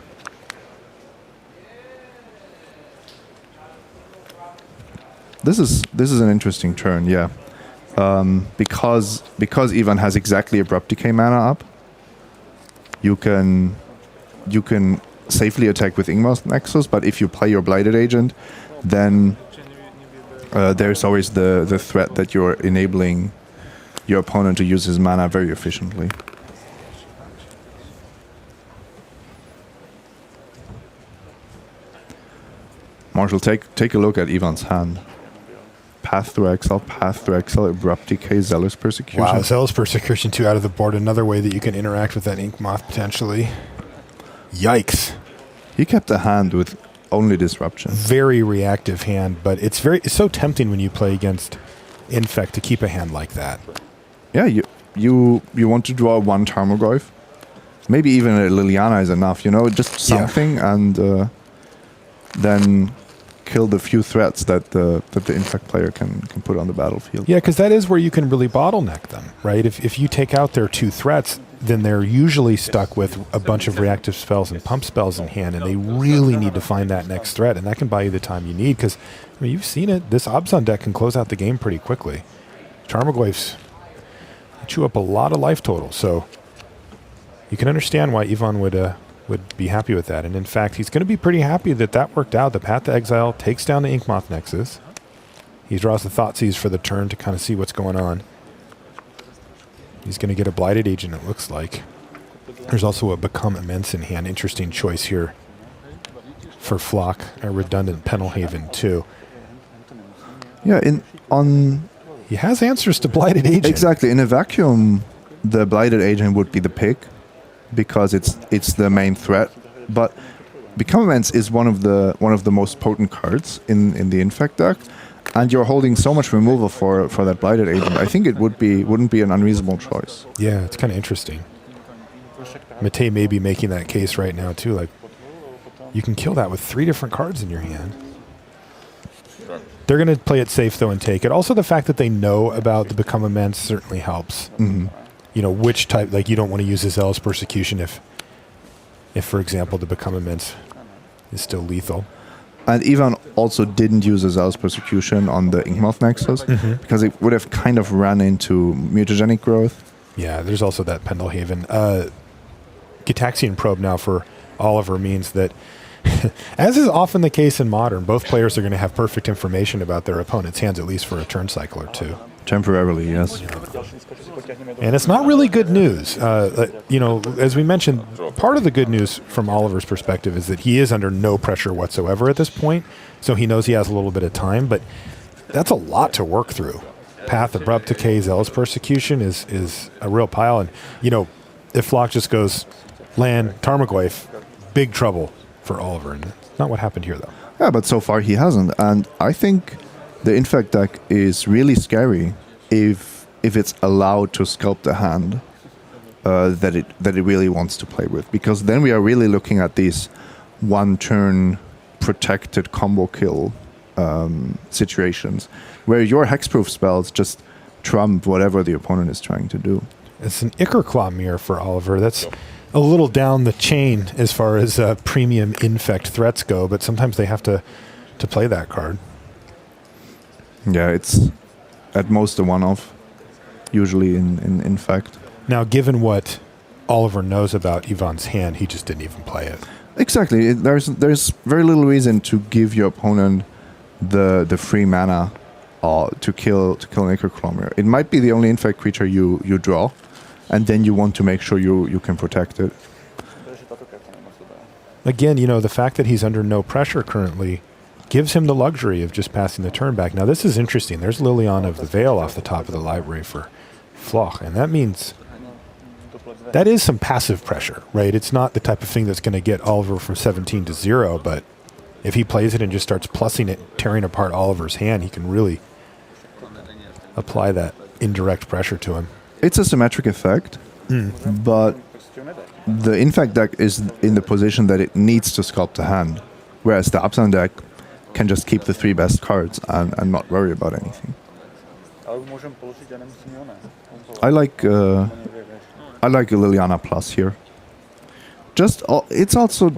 This is an interesting turn, yeah. Because Ivan has exactly Abrupt Decay mana up, you can safely attack with Inkmoth Nexus, but if you play your Blighted Agent, then there's always the threat that you're enabling your opponent to use his mana very efficiently. Marshall, take a look at Ivan's hand. Path through Exile, Abrupt Decay, Zealous Persecution. Wow, Zealous Persecution 2 out of the board. Another way that you can interact with that Inkmoth potentially. Yikes. He kept a hand with only Disruption. Very reactive hand, but it's so tempting when you play against Infect to keep a hand like that. Yeah, you want to draw one Tarmogoyf. Maybe even a Liliana is enough, just something, and then kill the few threats that the Infect player can put on the battlefield. Yeah, because that is where you can really bottleneck them, right? If you take out their two threats, then they're usually stuck with a bunch of reactive spells and pump spells in hand, and they really need to find that next threat, and that can buy you the time you need, because you've seen it. This Abzan deck can close out the game pretty quickly. Tarmogoyfs chew up a lot of life total, so you can understand why Ivan would be happy with that. And in fact, he's going to be pretty happy that worked out. The Path to Exile takes down the Inkmoth Nexus. He draws the Thoughtseize for the turn to kind of see what's going on. He's going to get a Blighted Agent, it looks like. There's also a Become Immense in hand. Interesting choice here for Flock, a redundant Pendelhaven too. Yeah, he has answers to Blighted Agent. Exactly. In a vacuum, the Blighted Agent would be the pick because it's the main threat. But Become Immense is one of the most potent cards in the Infect deck, and you're holding so much removal for that Blighted Agent. I think it wouldn't be an unreasonable choice. Yeah, it's kind of interesting. Mate may be making that case right now too. Like, you can kill that with 3 different cards in your hand. They're going to play it safe, though, and take it. Also, the fact that they know about the Become Immense certainly helps. Mm-hmm. Which type, like, you don't want to use a Zealous Persecution if, for example, the Become Immense is still lethal. And Ivan also didn't use a Zealous Persecution on the Inkmoth Nexus because it would have kind of run into mutagenic growth. Yeah, there's also that Pendelhaven. Gitaxian Probe now for Oliver means that, as is often the case in Modern, both players are going to have perfect information about their opponent's hands, at least for a turn cycle or two. Temporarily, yes. And it's not really good news. As we mentioned, part of the good news from Oliver's perspective is that he is under no pressure whatsoever at this point, so he knows he has a little bit of time, but that's a lot to work through. Path, Abrupt Decay, Zealous Persecution is a real pile, and, if Flock just goes land, Tarmogoyf, big trouble for Oliver, and that's not what happened here, though. Yeah, but so far he hasn't, and I think the Infect deck is really scary if it's allowed to sculpt a hand that it really wants to play with, because then we are really looking at these one-turn protected combo kill situations where your hexproof spells just trump whatever the opponent is trying to do. It's an Ichor mirror for Oliver. That's a little down the chain as far as premium infect threats go, but sometimes they have to play that card. Yeah, it's at most a one-off, usually in fact. Now, given what Oliver knows about Ivan's hand, he just didn't even play it. Exactly. There's very little reason to give your opponent the free mana to kill an Ichor. It might be the only infect creature you draw, and then you want to make sure you can protect it. Again, the fact that he's under no pressure currently gives him the luxury of just passing the turn back. Now, this is interesting. There's Liliana of the Veil off the top of the library for Floch, and that means that is some passive pressure, right? It's not the type of thing that's going to get Oliver from 17 to 0, but if he plays it and just starts plussing it, tearing apart Oliver's hand, he can really apply that indirect pressure to him. It's a symmetric effect, but the infect deck is in the position that it needs to sculpt a hand, whereas the Absan deck can just keep the 3 best cards and not worry about anything. I like a Liliana Plus here. It's also,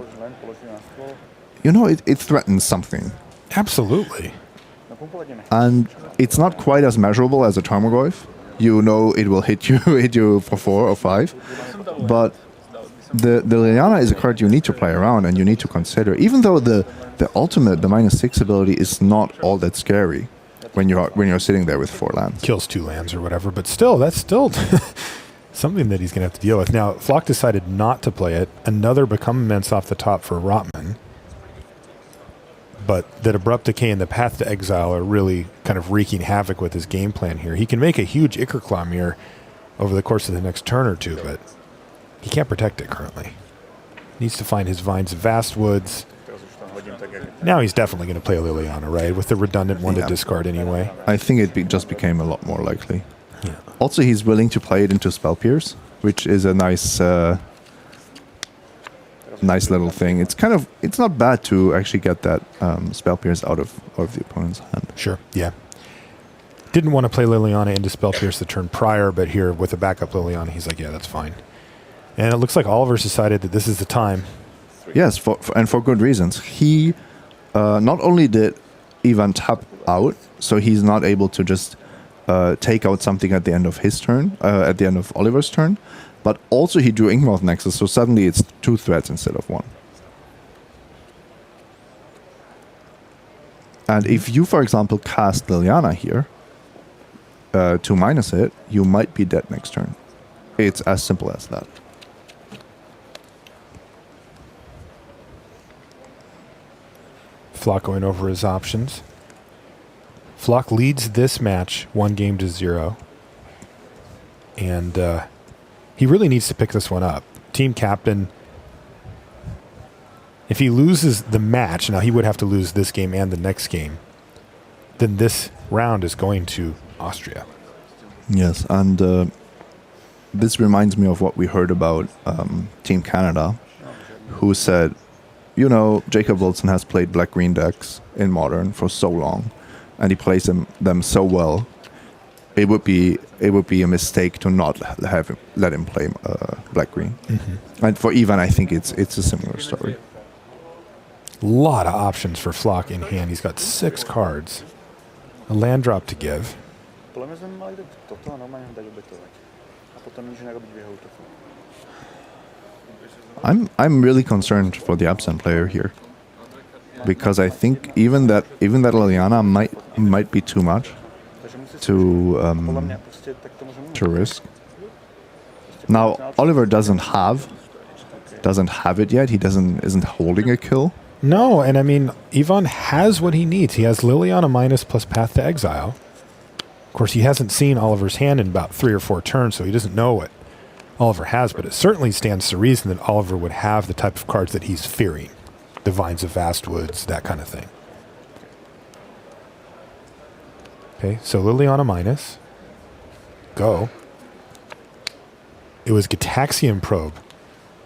it threatens something. Absolutely. And it's not quite as measurable as a Tarmogoyf. It will hit you for 4 or 5. But the Liliana is a card you need to play around and you need to consider. Even though the ultimate, the -6 ability, is not all that scary when you're sitting there with 4 lands. Kills 2 lands or whatever, but still, that's still something that he's going to have to deal with. Now, Floch decided not to play it. Another Become Immense off the top for Rotman. But that Abrupt Decay and the Path to Exile are really kind of wreaking havoc with his game plan here. He can make a huge Ichor mirror over the course of the next turn or two, but he can't protect it currently. Needs to find his Vines of Vastwoods. Now he's definitely going to play a Liliana, right? With the redundant one to discard anyway. I think it just became a lot more likely. Yeah. Also, he's willing to play it into Spell Pierce, which is a nice little thing. It's not bad to actually get that Spell Pierce out of the opponent's hand. Sure, yeah. Didn't want to play Liliana into Spell Pierce the turn prior, but here with a backup Liliana, he's like, yeah, that's fine. And it looks like Oliver's decided that this is the time. Yes, and for good reasons. He not only did Ivan tap out, so he's not able to just take out something at the end of his turn, at the end of Oliver's turn, but also he drew Inkmoth Nexus, so suddenly it's 2 threats instead of 1. And if you, for example, cast Liliana here, to minus it, you might be dead next turn. It's as simple as that. Floch going over his options. Floch leads this match 1-0. And he really needs to pick this one up. Team captain, if he loses the match, now he would have to lose this game and the next game, then this round is going to Austria. Yes, and this reminds me of what we heard about Team Canada, who said, Jacob Wilson has played black-green decks in Modern for so long, and he plays them so well. It would be a mistake to not let him play black-green. Mm-hmm. And for Ivan, I think it's a similar story. A lot of options for Floch in hand. He's got 6 cards, a land drop to give. I'm really concerned for the Absent player here, because I think even that Liliana might be too much to risk. Now Oliver doesn't have it yet. He isn't holding a kill. No, and I mean Ivan has what he needs. He has Liliana minus plus Path to Exile. Of course, he hasn't seen Oliver's hand in about 3 or 4 turns, so he doesn't know what Oliver has, but it certainly stands to reason that Oliver would have the type of cards that he's fearing. The Vines of Vastwoods, that kind of thing. Okay, so Liliana minus. Go. It was Gitaxian Probe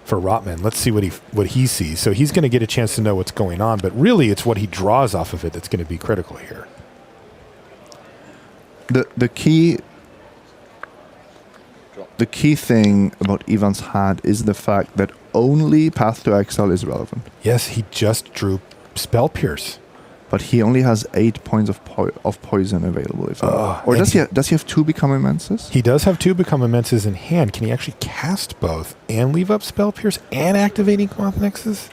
for Rotman. Let's see what he sees. So he's going to get a chance to know what's going on, but really it's what he draws off of it that's going to be critical here. The key thing about Ivan's hand is the fact that only Path to Exile is relevant. Yes, he just drew Spell Pierce. But he only has 8 points of poison available. Or does he have 2 Become Immenses? He does have 2 Become Immenses in hand. Can he actually cast both and leave up Spell Pierce and activate Inkmoth Nexus?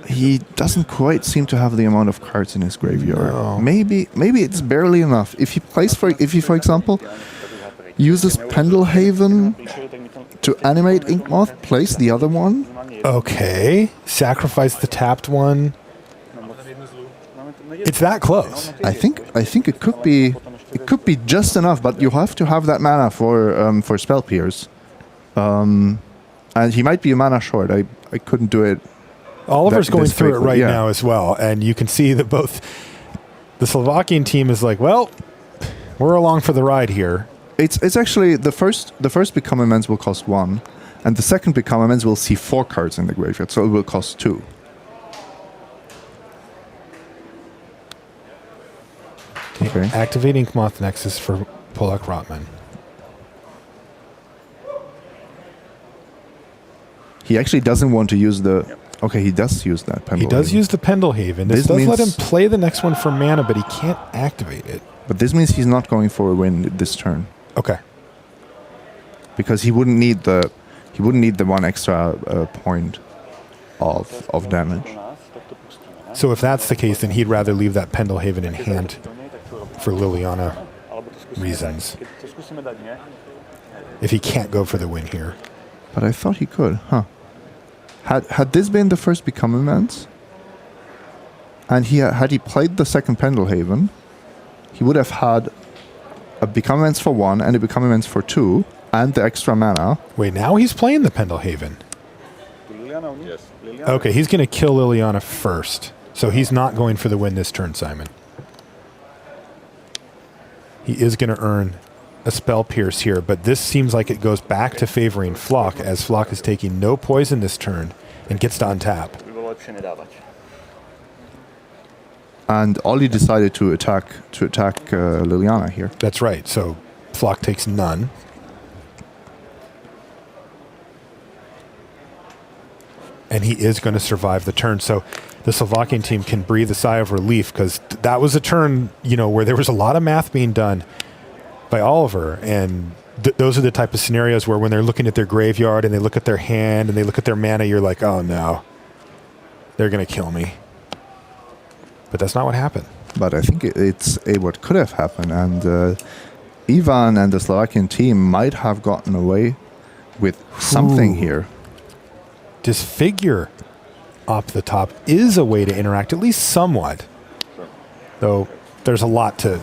He doesn't quite seem to have the amount of cards in his graveyard. No. Maybe it's barely enough. If he, for example, uses Pendelhaven to animate Inkmoth, place the other one. Okay. Sacrifice the tapped one. It's that close. I think it could be just enough, but you have to have that mana for Spell Pierce. And he might be a mana short. I couldn't do it. Oliver's going through it right yeah. now as well, and you can see that both the Slovakian team is like, well, we're along for the ride here. It's actually the first Become Immense will cost 1, and the second Become Immense will see 4 cards in the graveyard, so it will cost 2. Okay. Activating Inkmoth Nexus for Polak Rotman. He actually doesn't want to use the... Okay, he does use that Pendelhaven. He does use the Pendelhaven. This does let him play the next one for mana, but he can't activate it. But this means he's not going for a win this turn. Okay. Because he wouldn't need the 1 extra point of damage. So if that's the case, then he'd rather leave that Pendelhaven in hand for Liliana reasons. If he can't go for the win here. But I thought he could, huh? Had this been the first Become Immense, and had he played the second Pendelhaven, he would have had a Become Immense for 1 and a Become Immense for 2, and the extra mana. Wait, now he's playing the Pendelhaven. Okay, he's going to kill Liliana first. So he's not going for the win this turn, Simon. He is going to earn a Spell Pierce here, but this seems like it goes back to favoring Flock, as Flock is taking no poison this turn and gets to untap. And Ollie decided to attack Liliana here. That's right. So Flock takes none. And he is going to survive the turn. So the Slovakian team can breathe a sigh of relief, because that was a turn, where there was a lot of math being done by Oliver, and those are the type of scenarios where when they're looking at their graveyard and they look at their hand and they look at their mana, you're like, oh no, they're going to kill me. But that's not what happened. But I think it's what could have happened, and Ivan and the Slovakian team might have gotten away with something here. Disfigure up the top is a way to interact, at least somewhat. Though there's a lot to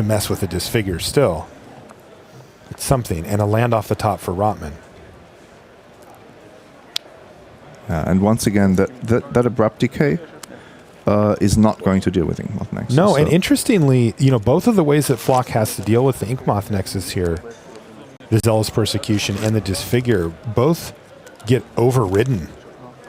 mess with the Disfigure still. It's something. And a land off the top for Rotman. And once again, that Abrupt Decay is not going to deal with Inkmoth Nexus. No, and interestingly, both of the ways that Flock has to deal with the Inkmoth Nexus here, the Zealous Persecution and the Disfigure, both get overridden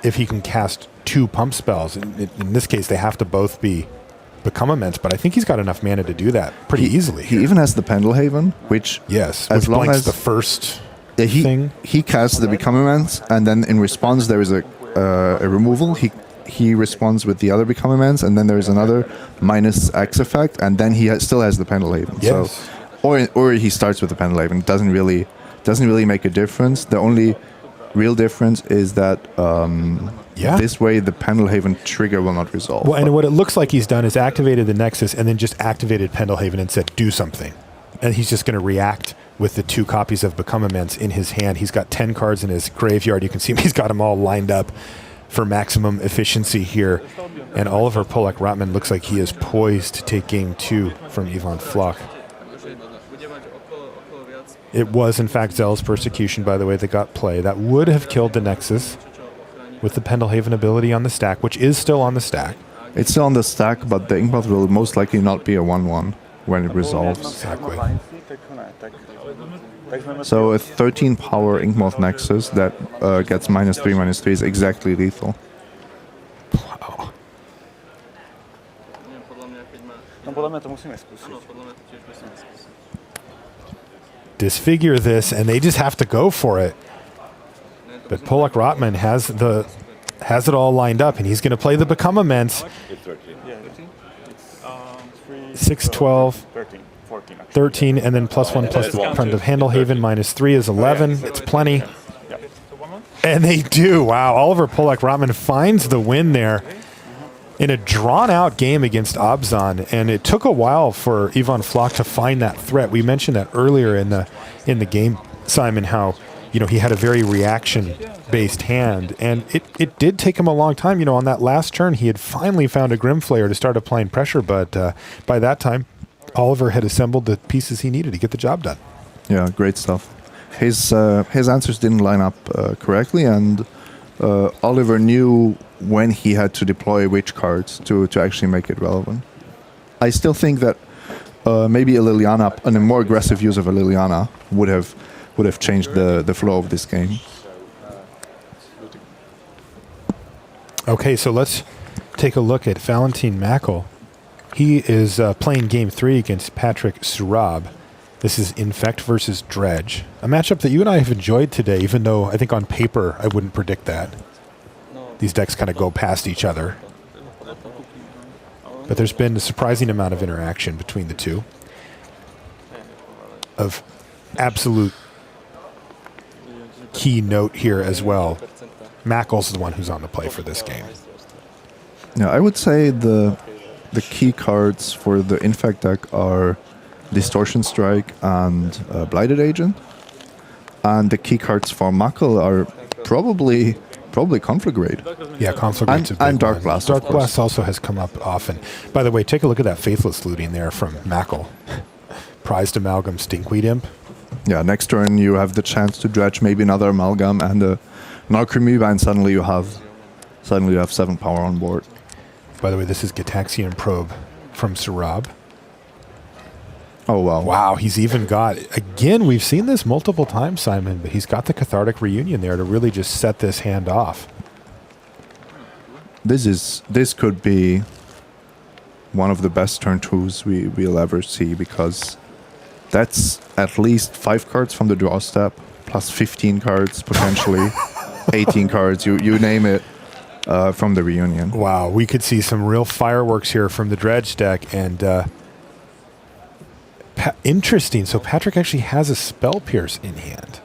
if he can cast 2 pump spells. In this case, they have to both become immense, but I think he's got enough mana to do that pretty easily. He even has the Pendelhaven, which which blanks the first thing. He casts the Become Immense, and then in response there is a removal. He responds with the other Become Immense, and then there is another -X effect, and then he still has the Pendelhaven. Yes. So, or he starts with the Pendelhaven. It doesn't really make a difference. The only real difference is that this way the Pendelhaven trigger will not resolve. Well, and what it looks like he's done is activated the Nexus and then just activated Pendelhaven and said, do something. And he's just going to react with the 2 copies of Become Immense in his hand. He's got 10 cards in his graveyard. You can see he's got them all lined up for maximum efficiency here. And Oliver Polak Rotman looks like he is poised to take game 2 from Ivan Flock. It was, in fact, Zealous Persecution, by the way, that got play. That would have killed the Nexus with the Pendelhaven ability on the stack, which is still on the stack. It's still on the stack, but the Inkmoth will most likely not be a 1/1 when it resolves. Exactly. So a 13 power Inkmoth Nexus that gets -3/-3 is exactly lethal. Wow. No podľa mňa to musíme skúsiť. Disfigure this, and they just have to go for it. But Polak Rotman has it all lined up, and he's going to play the Become Immense. 6, 12, 13, and then +1 plus the front of Handelhaven, -3 is 11. It's plenty. And they do. Wow. Oliver Polak Rotman finds the win there in a drawn-out game against Abzan, and it took a while for Ivan Flach to find that threat. We mentioned that earlier in the game, Simon, how he had a very reaction-based hand, and it did take him a long time. On that last turn, he had finally found a Grimflayer to start applying pressure, but by that time, Oliver had assembled the pieces he needed to get the job done. Yeah, great stuff. His answers didn't line up correctly, and Oliver knew when he had to deploy which cards to actually make it relevant. I still think that maybe a Liliana and a more aggressive use of a Liliana would have changed the flow of this game. Okay, so let's take a look at Valentin Mackel. He is playing Game 3 against Patrick Surab. This is Infect versus Dredge, a matchup that you and I have enjoyed today, even though I think on paper I wouldn't predict that. These decks kind of go past each other. But there's been a surprising amount of interaction between the two. Of absolute key note here as well. Mackel's the one who's on the play for this game. Yeah, I would say the key cards for the Infect deck are Distortion Strike and Blighted Agent. And the key cards for Mackel are probably Conflict Raid. Yeah, Conflict Raid's a big and Dark one. Blast. Dark Blast also has come up often. By the way, take a look at that Faithless looting there from Mackel. Prized Amalgam Stinkweed Imp. Yeah, next turn you have the chance to dredge maybe another Amalgam and a Narcomoeba, and suddenly you have 7 power on board. By the way, this is Gitaxian Probe from Surab. Oh, wow. Wow, he's even got, again, we've seen this multiple times, Simon, but he's got the Cathartic Reunion there to really just set this hand off. This could be one of the best turn 2s we'll ever see, because that's at least 5 cards from the draw step, plus 15 cards, potentially 18 cards, you name it, from the Reunion. Wow, we could see some real fireworks here from the Dredge deck, and interesting. So Patrick actually has a Spell Pierce in hand.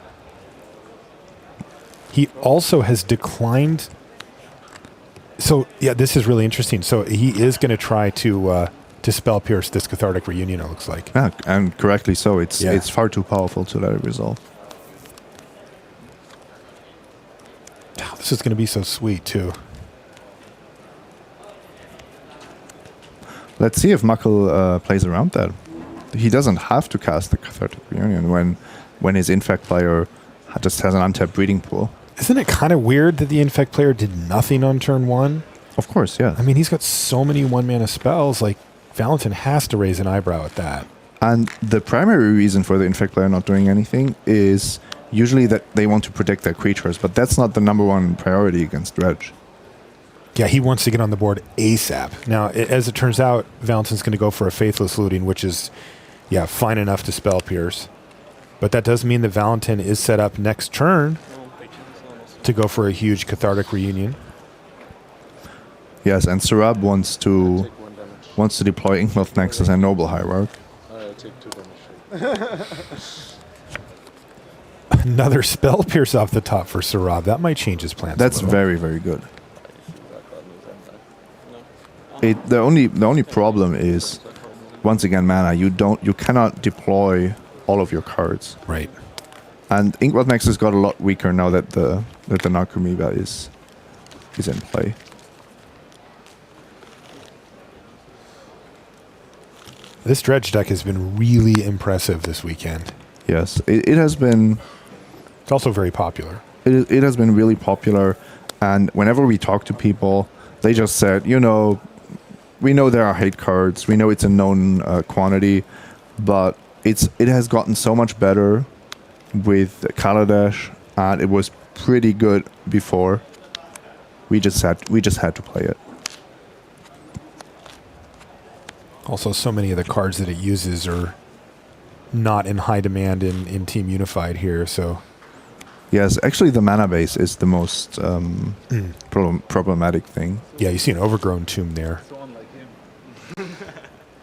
He also has declined. So yeah, this is really interesting. So he is going to try to Spell Pierce this Cathartic Reunion, it looks like. Yeah, and correctly so. It's far too powerful to let it resolve. Oh, this is going to be so sweet too. Let's see if Mackel plays around that. He doesn't have to cast the Cathartic Reunion when his Infect player just has an untapped breeding pool. Isn't it kind of weird that the Infect player did nothing on turn 1? Of course, yeah. I mean, he's got so many 1-mana spells. Like, Valentin has to raise an eyebrow at that. And the primary reason for the Infect player not doing anything is usually that they want to protect their creatures, but that's not the number one priority against Dredge. Yeah, he wants to get on the board ASAP. Now, as it turns out, Valentin's going to go for a Faithless Looting, which is, yeah, fine enough to Spell Pierce. But that does mean that Valentin is set up next turn to go for a huge Cathartic Reunion. Yes, and Surab wants to deploy Inkmoth Nexus and Noble Hierarch. Another Spell Pierce off the top for Surab. That might change his plans. That's very, very good. The only problem is, once again, mana. You cannot deploy all of your cards. Right. And Inkmoth Nexus got a lot weaker now that the Narcomoeba is in play. This Dredge deck has been really impressive this weekend. Yes, it has been. It's also very popular. It has been really popular, and whenever we talk to people, they just said, we know there are hate cards, we know it's a known quantity, but it has gotten so much better with Kaladesh, and it was pretty good before. We just had to play it. Also, so many of the cards that it uses are not in high demand in Team Unified here, so... Yes, actually the mana base is the most problematic thing. Yeah, you see an Overgrown Tomb there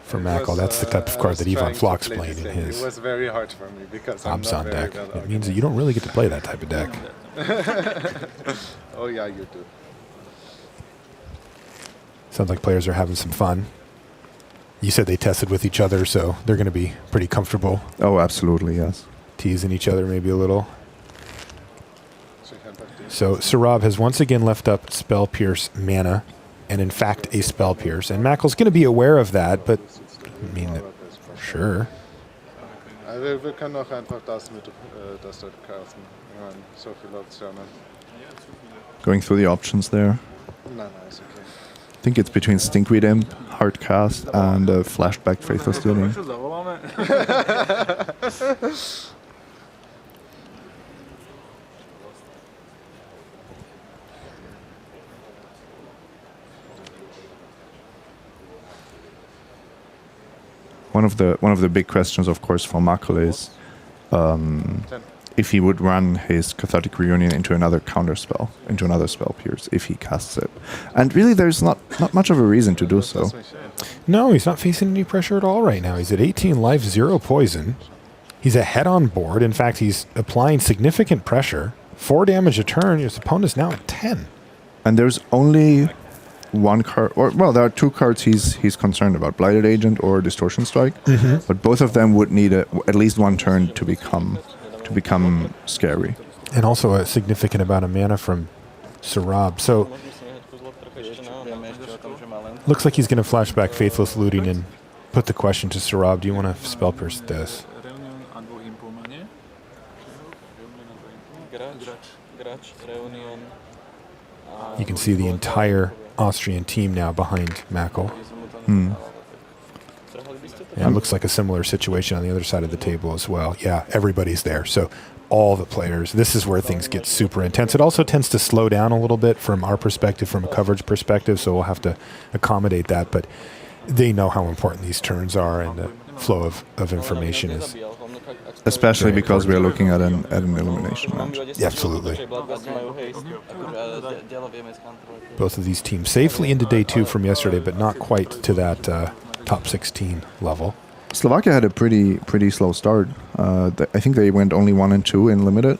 for Mackel. That's the type of card that Ivan Flock's playing in his It was very hard for me because I'm not Abzan very deck. well It means that you don't really get to play that type of deck. Oh yeah, you do. Sounds like players are having some fun. You said they tested with each other, so they're going to be pretty comfortable Oh, absolutely, yes. teasing each other maybe a little. So Sarab has once again left up Spell Pierce mana, and in fact a Spell Pierce. And Mackel's going to be aware of that, but I mean, sure. Wir können auch einfach das dort casten. Ich meine, so viele Optionen. Going through the options there. Nein, ist okay. I think it's between Stinkweed Imp, Hardcast, and Flashback Faithless Looting. One of the big questions, of course, for Mackel is if he would run his Cathartic Reunion into another counter spell, into another Spell Pierce, if he casts it. And really, there's not much of a reason to do so. No, he's not facing any pressure at all right now. He's at 18 life, 0 poison. He's ahead on board. In fact, he's applying significant pressure. 4 damage a turn. His opponent's now at 10. And there's only one card, or well, there are 2 cards he's concerned about: Blighted Agent or Distortion Strike. But both of them would need at least one turn to become scary. And also a significant amount of mana from Sarab. So looks like he's going to flashback Faithless Looting and put the question to Sarab, do you want to Spell Pierce this? You can see the entire Austrian team now behind Mackel. And it looks like a similar situation on the other side of the table as well. Yeah, everybody's there. So all the players, this is where things get super intense. It also tends to slow down a little bit from our perspective, from a coverage perspective, so we'll have to accommodate that. But they know how important these turns are, and the flow of information is... Especially because we are looking at an elimination match. Yeah, absolutely. Both of these teams safely into day 2 from yesterday, but not quite to that top 16 level. Slovakia had a pretty slow start. I think they went only 1 and 2 in limited,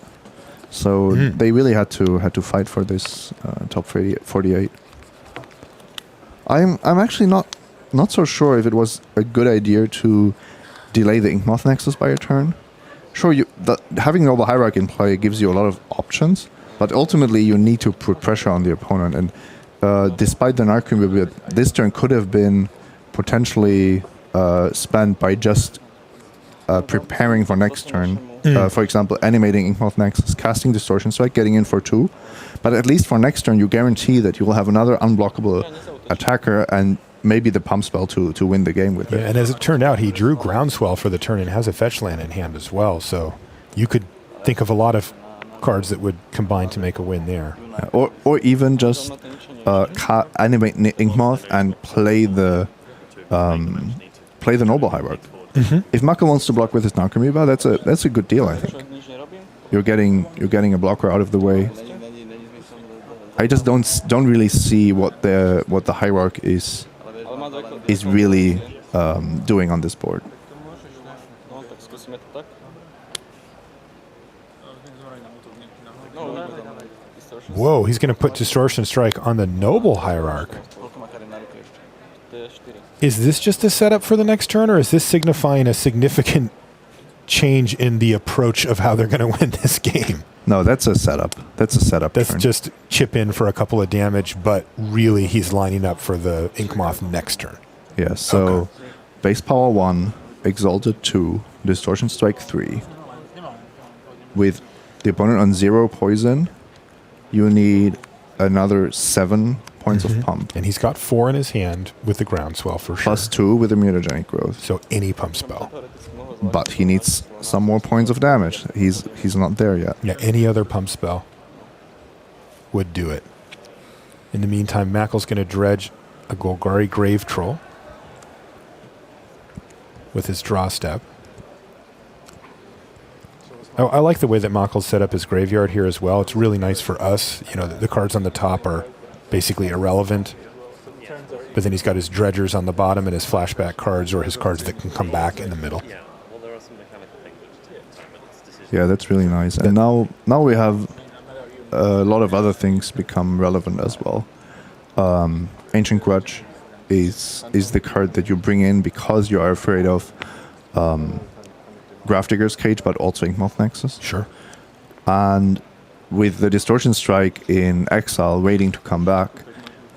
so they really had to fight for this top 48. I'm actually not so sure if it was a good idea to delay the Inkmoth Nexus by a turn. Sure, having Noble Hierarch in play gives you a lot of options, but ultimately you need to put pressure on the opponent. And despite the Narcrim, this turn could have been potentially spent by just preparing for next turn. For example, animating Inkmoth Nexus, casting Distortion Strike, getting in for 2. But at least for next turn, you guarantee that you will have another unblockable attacker and maybe the pump spell to win the game with it. And as it turned out, he drew Groundswell for the turn and has a fetch land in hand as well. So you could think of a lot of cards that would combine to make a win there. Or even just animate Inkmoth and play the Noble Hierarch. If Mackel wants to block with his Narcomoeba, that's a good deal, I think. You're getting a blocker out of the way. I just don't really see what the Hierarch is really doing on this board. Whoa, he's going to put Distortion Strike on the Noble Hierarch. Is this just a setup for the next turn, or is this signifying a significant change in the approach of how they're going to win this game? No, that's a setup. That's a setup. That's turn. just chip in for a couple of damage, but really he's lining up for the Inkmoth next turn. Yeah, so Base Power 1, Exalted 2, Distortion Strike 3. With the opponent on 0 poison, you need another 7 points of pump. And he's got 4 in his hand with the groundswell for sure. Plus 2 with the mutagenic growth. So any pump spell. But he needs some more points of damage. He's not there yet. Yeah, any other pump spell would do it. In the meantime, Mackel's going to dredge a Golgari Grave Troll with his draw step. I like the way that Mackel's set up his graveyard here as well. It's really nice for us. You know, the cards on the top are basically irrelevant. But then he's got his dredgers on the bottom and his flashback cards or his cards that can come back in the middle. Yeah, that's really nice. And now we have a lot of other things become relevant as well. Ancient Grudge is the card that you bring in because you are afraid of Grafdigger's Cage, but also Inkmoth Nexus. Sure. And with the Distortion Strike in exile waiting to come back,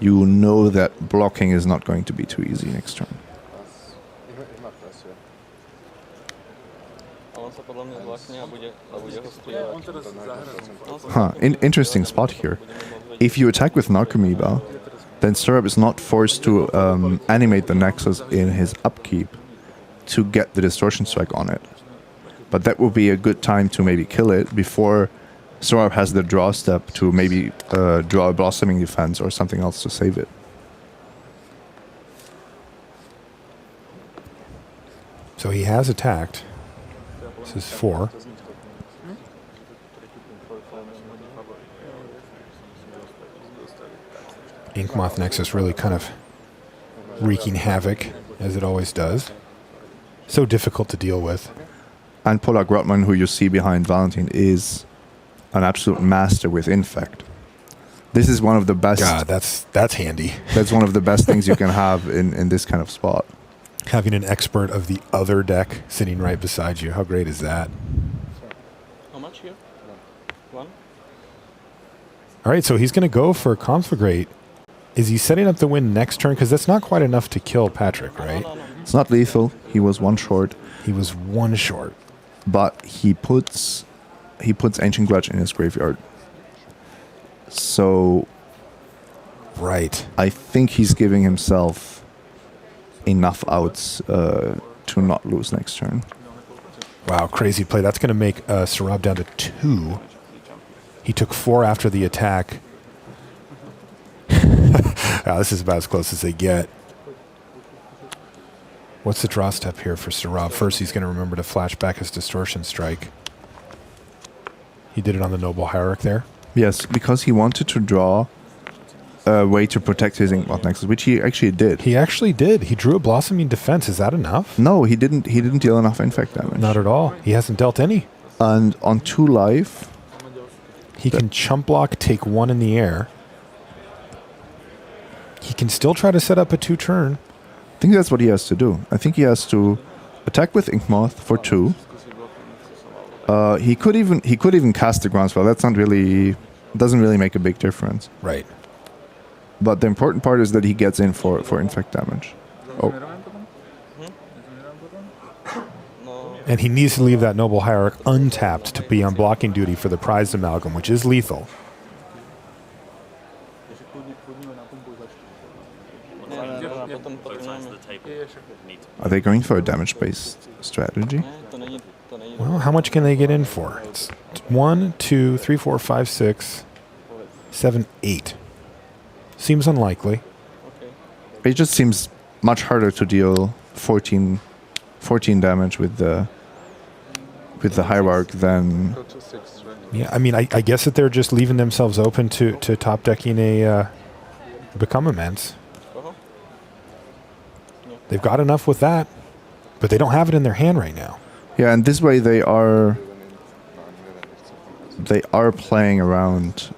you know that blocking is not going to be too easy next turn. Ich mach das, ja. Interesting spot here. If you attack with Narcomoeba, then Syrup is not forced to animate the Nexus in his upkeep to get the Distortion Strike on it. But that would be a good time to maybe kill it before Syrup has the draw step to maybe draw a Blossoming Defense or something else to save it. So he has attacked. This is 4. Inkmoth Nexus really kind of wreaking havoc, as it always does. So difficult to deal with. And Polar Grotman, who you see behind Valentine, is an absolute master with Infect. This is one of the best... God, that's handy. That's one of the best things you can have in this kind of spot. Having an expert of the other deck sitting right beside you, how great is that? How much here? 1. All right, so he's going to go for Conflagrate. Is he setting up the win next turn? Because that's not quite enough to kill Patrick, right? It's not lethal. He was 1 short. He was 1 short. But he puts Ancient Grudge in his graveyard. So... Right. I think he's giving himself enough outs to not lose next turn. Wow, crazy play. That's going to make Sarab down to 2. He took 4 after the attack. Wow, this is about as close as they get. What's the draw step here for Sarab? First, he's going to remember to flash back his Distortion Strike. He did it on the Noble Hierarch there. Yes, because he wanted to draw a way to protect his Inkmoth Nexus, which he actually did. He actually did. He drew a Blossoming Defense. Is that enough? No, he didn't deal enough Infect damage. Not at all. He hasn't dealt any. And on 2 life... He can chump block, take 1 in the air. He can still try to set up a 2-turn. I think that's what he has to do. I think he has to attack with Inkmoth for 2. He could even cast the Groundswell. That's not really... doesn't really make a big difference. Right. But the important part is that he gets in for Infect damage. Oh. And he needs to leave that Noble Hierarch untapped to be on blocking duty for the Prized Amalgam, which is lethal. Are they going for a damage-based strategy? Well, how much can they get in for? It's 1, 2, 3, 4, 5, 6, 7, 8. Seems unlikely. It just seems much harder to deal 14 damage with the Hierarch than... Go to 6, right? Yeah, I mean, I guess that they're just leaving themselves open to top decking a Become Immense. They've got enough with that, but they don't have it in their hand right now. Yeah, and this way they are playing around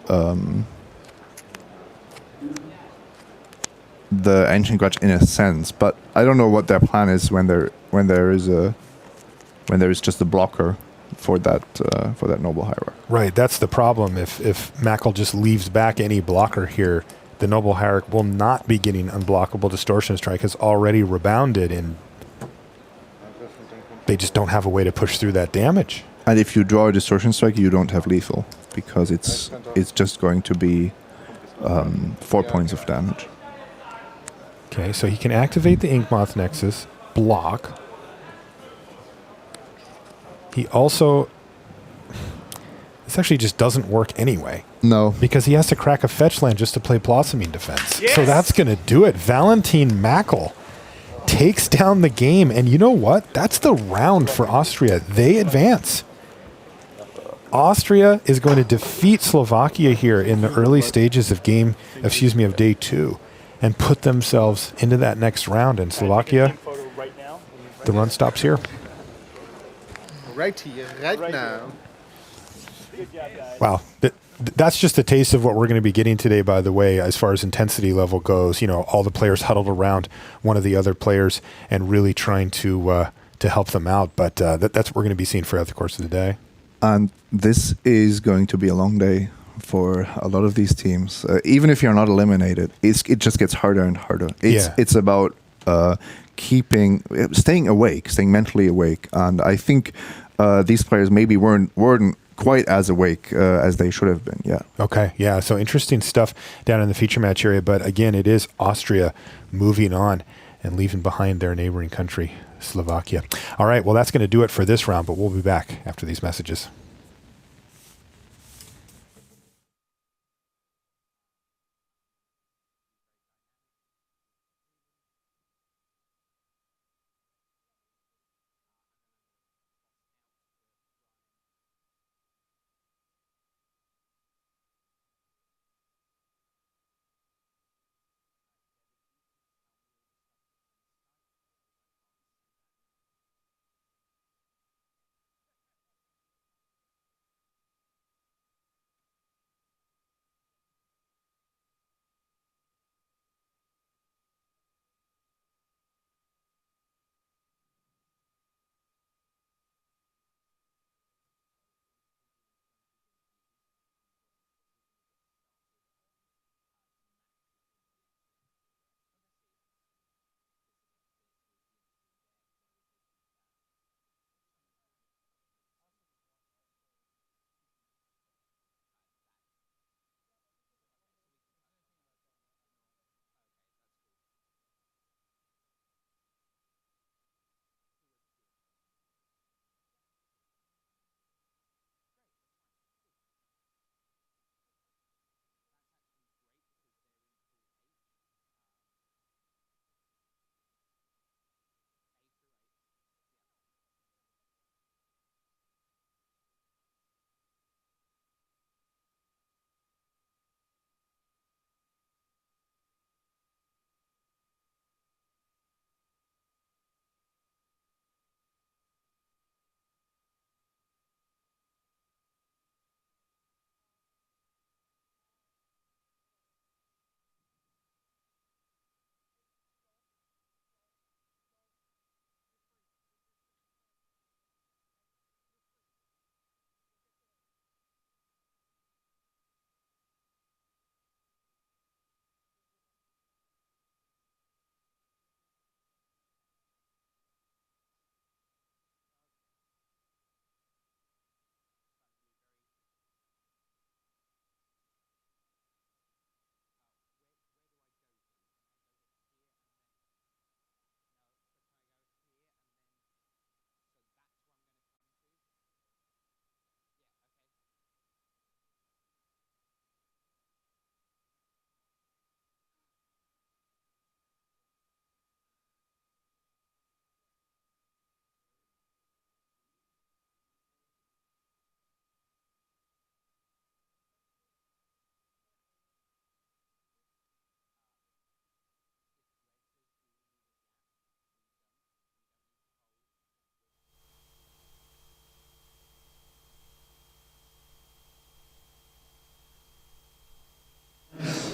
the Ancient Grudge in a sense, but I don't know what their plan is when there is just a blocker for that Noble Hierarch. Right, that's the problem. If Mackel just leaves back any blocker here, the Noble Hierarch will not be getting unblockable Distortion Strike. Has already rebounded, and they just don't have a way to push through that damage. And if you draw a Distortion Strike, you don't have lethal because it's just going to be 4 points of damage. Okay, so he can activate the Inkmoth Nexus, block. He also... This actually just doesn't work anyway. No. Because he has to crack a fetch land just to play Blossoming Defense. Yes! So that's going to do it. Valentin Mackel takes down the game. And you know what? That's the round for Austria. They advance. Austria is going to defeat Slovakia here in the early stages of day 2 and put themselves into that next round. And Slovakia, the run stops here. Right here, right now. Wow. That's just a taste of what we're going to be getting today, by the way, as far as intensity level goes. You know, all the players huddled around one of the other players and really trying to help them out. But that's what we're going to be seeing throughout the course of the day. And this is going to be a long day for a lot of these teams. Even if you're not eliminated, it just gets harder and harder. It's about staying awake, staying mentally awake. And I think these players maybe weren't quite as awake as they should have been. Yeah. Okay. Yeah. So interesting stuff down in the feature match area. But again, it is Austria moving on and leaving behind their neighboring country, Slovakia. All right. Well, that's going to do it for this round, but we'll be back after these messages.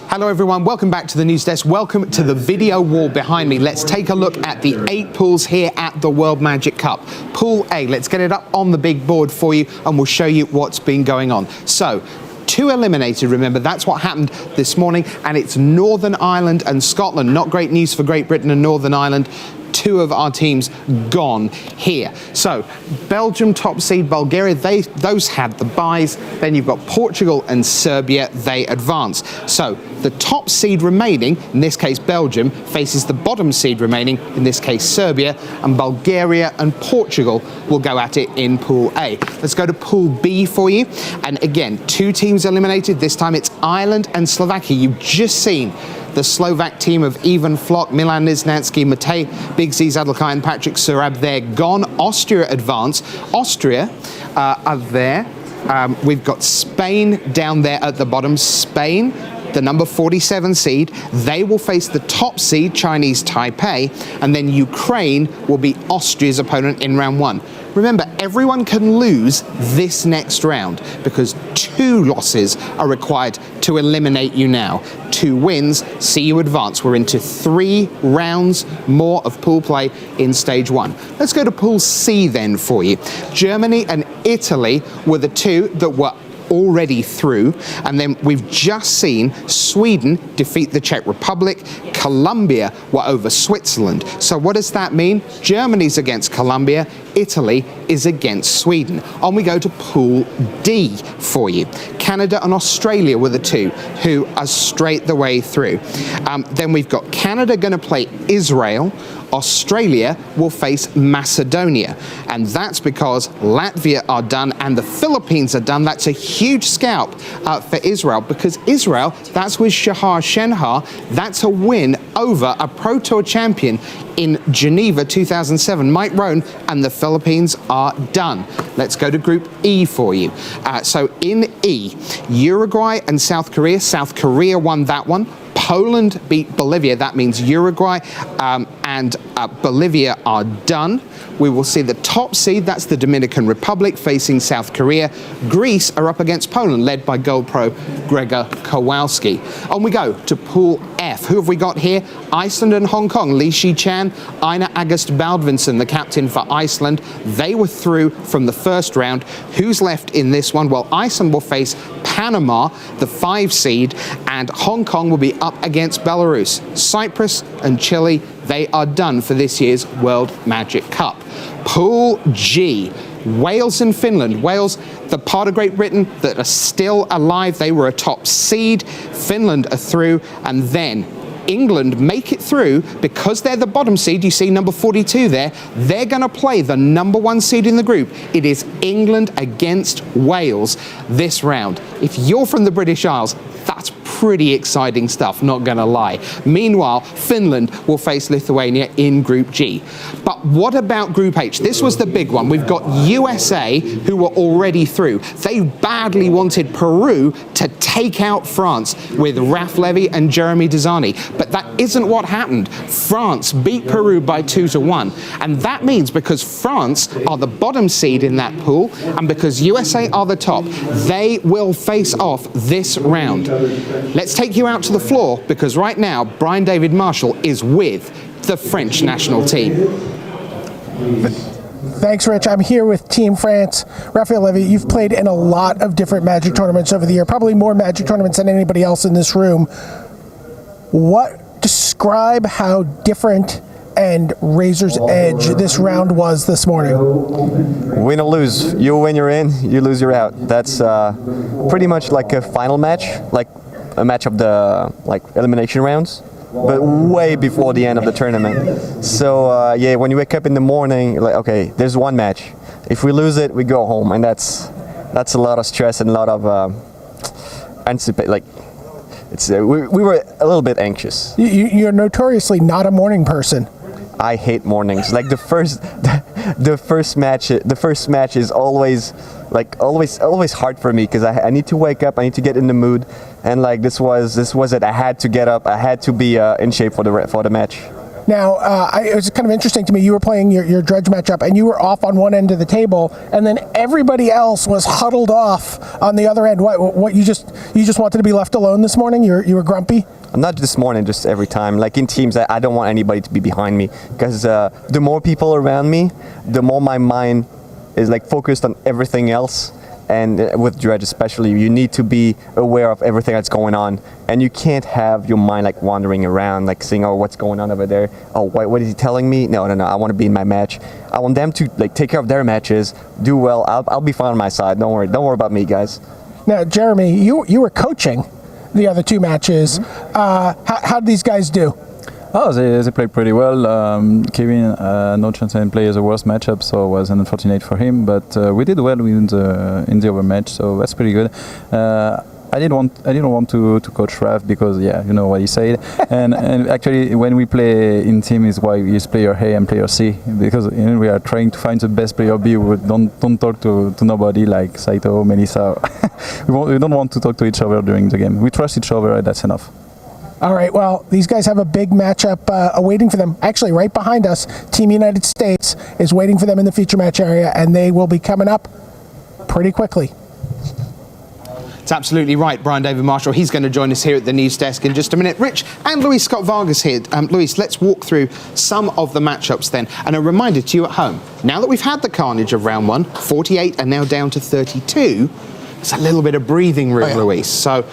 Hello everyone, welcome back to the news desk. Welcome to the video wall behind me. Let's take a look at the 8 pools here at the World Magic Cup. Pool A, let's get it up on the big board for you and we'll show you what's been going on. So, 2 eliminated, remember, that's what happened this morning, and it's Northern Ireland and Scotland. Not great news for Great Britain and Northern Ireland. two of our teams gone here. So Belgium top seed, Bulgaria, those had the byes. Then you've got Portugal and Serbia, they advance. So the top seed remaining, in this case Belgium, faces the bottom seed remaining, in this case Serbia, and Bulgaria and Portugal will go at it in Pool A. Let's go to Pool B for you. And again, two teams eliminated. This time it's Ireland and Slovakia. You've just seen the Slovak team of Ivan Flock, Milan Niznansky, Matej Big Z Zadelkai and Patrick Surab, they're gone. Austria advance. Austria are there. We've got Spain down there at the bottom. Spain, the number 47 seed, they will face the top seed, Chinese Taipei, and then Ukraine will be Austria's opponent in round one. Remember, everyone can lose this next round because 2 losses are required to eliminate you now. 2 wins see you advance. We're into 3 rounds more of pool play in stage 1. Let's go to Pool C then for you. Germany and Italy were the 2 that were already through, and then we've just seen Sweden defeat the Czech Republic. Colombia were over Switzerland. So what does that mean? Germany's against Colombia, Italy is against Sweden. On we go to Pool D for you. Canada and Australia were the 2 who are straight the way through. Then we've got Canada going to play Israel. Australia will face Macedonia, and that's because Latvia are done and the Philippines are done. That's a huge scalp for Israel, because Israel, that's with Shahar Shenhar, that's a win over a Pro Tour champion in Geneva 2007, Mike Rohn, and the Philippines are done. Let's go to Group E for you. So in E, Uruguay and South Korea. South Korea won that one. Poland beat Bolivia. That means Uruguay and Bolivia are done. We will see the top seed, that's the Dominican Republic, facing South Korea. Greece are up against Poland, led by gold pro Gregor Kowalski. On we go to Pool F. Who have we got here? Iceland and Hong Kong. Li Shi-chan, Einar August Baldvinsson, the captain for Iceland. They were through from the first round. Who's left in this one? Well, Iceland will face Panama, the 5 seed, and Hong Kong will be up against Belarus. Cyprus and Chile, they are done for this year's World Magic Cup. Pool G, Wales and Finland. Wales, the part of Great Britain that are still alive, they were a top seed. Finland are through, and then England make it through because they're the bottom seed. You see number 42 there. They're going to play the number 1 seed in the group. It is England against Wales this round. If you're from the British Isles, that's pretty exciting stuff, not gonna lie. Meanwhile, Finland will face Lithuania in Group G. But what about Group H? This was the big one. We've got USA, who were already through. They badly wanted Peru to take out France with Raf Levy and Jeremy Desani. But that isn't what happened. France beat Peru by 2-1. And that means because France are the bottom seed in that pool, and because USA are the top, they will face off this round. Let's take you out to the floor, because right now, Brian David Marshall is with the French national team. Thanks, Rich. I'm here with Team France. Raphael Levy, you've played in a lot of different Magic tournaments over the year, probably more Magic tournaments than anybody else in this room. Describe how different and razor's edge this round was this morning? Win or lose. You win, you're in. You lose, you're out. That's pretty much like a final match, like a match of the elimination rounds, but way before the end of the tournament. So yeah, when you wake up in the morning, you're like, okay, there's one match. If we lose it, we go home, and that's a lot of stress and a lot of anticipate. Like we were a little bit anxious. You're notoriously not a morning person. I hate mornings. Like the first match is always hard for me because I need to wake up, I need to get in the mood, and like this was it. I had to get up, I had to be in shape for the match. Now, it was kind of interesting to me. You were playing your dredge matchup, and you were off on one end of the table, and then everybody else was huddled off on the other end. What you just wanted to be left alone this morning? You were grumpy? Not this morning, just every time. Like in teams, I don't want anybody to be behind me, because the more people around me, the more my mind is like focused on everything else. And with dredge especially, you need to be aware of everything that's going on, and you can't have your mind like wandering around, like saying, "Oh, what's going on over there? Oh, what is he telling me?" No. I want to be in my match. I want them to like take care of their matches, do well. I'll be fine on my side. Don't worry about me, guys. Now, Jeremy, you were coaching the other two matches. How did these guys do? Oh, they played pretty well. Kevin, no chance and play the worst matchup, so it was unfortunate for him. But we did well in the other match, so that's pretty good. I didn't want to coach Raf because you know what he said. and actually when we play in team is why we use player A and player C, because we are trying to find the best player B. We don't talk to nobody like Saito, Melissa. we don't want to talk to each other during the game. We trust each other, and that's enough. All right, well, these guys have a big matchup awaiting for them. Actually, right behind us, Team United States is waiting for them in the feature match area, and they will be coming up pretty quickly. It's absolutely right, Brian David Marshall. He's going to join us here at the news desk in just a minute. Rich and Luis Scott Vargas here. Luis, let's walk through some of the matchups then. And a reminder to you at home, now that we've had the carnage of round one, 48 and now down to 32, it's a little bit of breathing room, Luis. So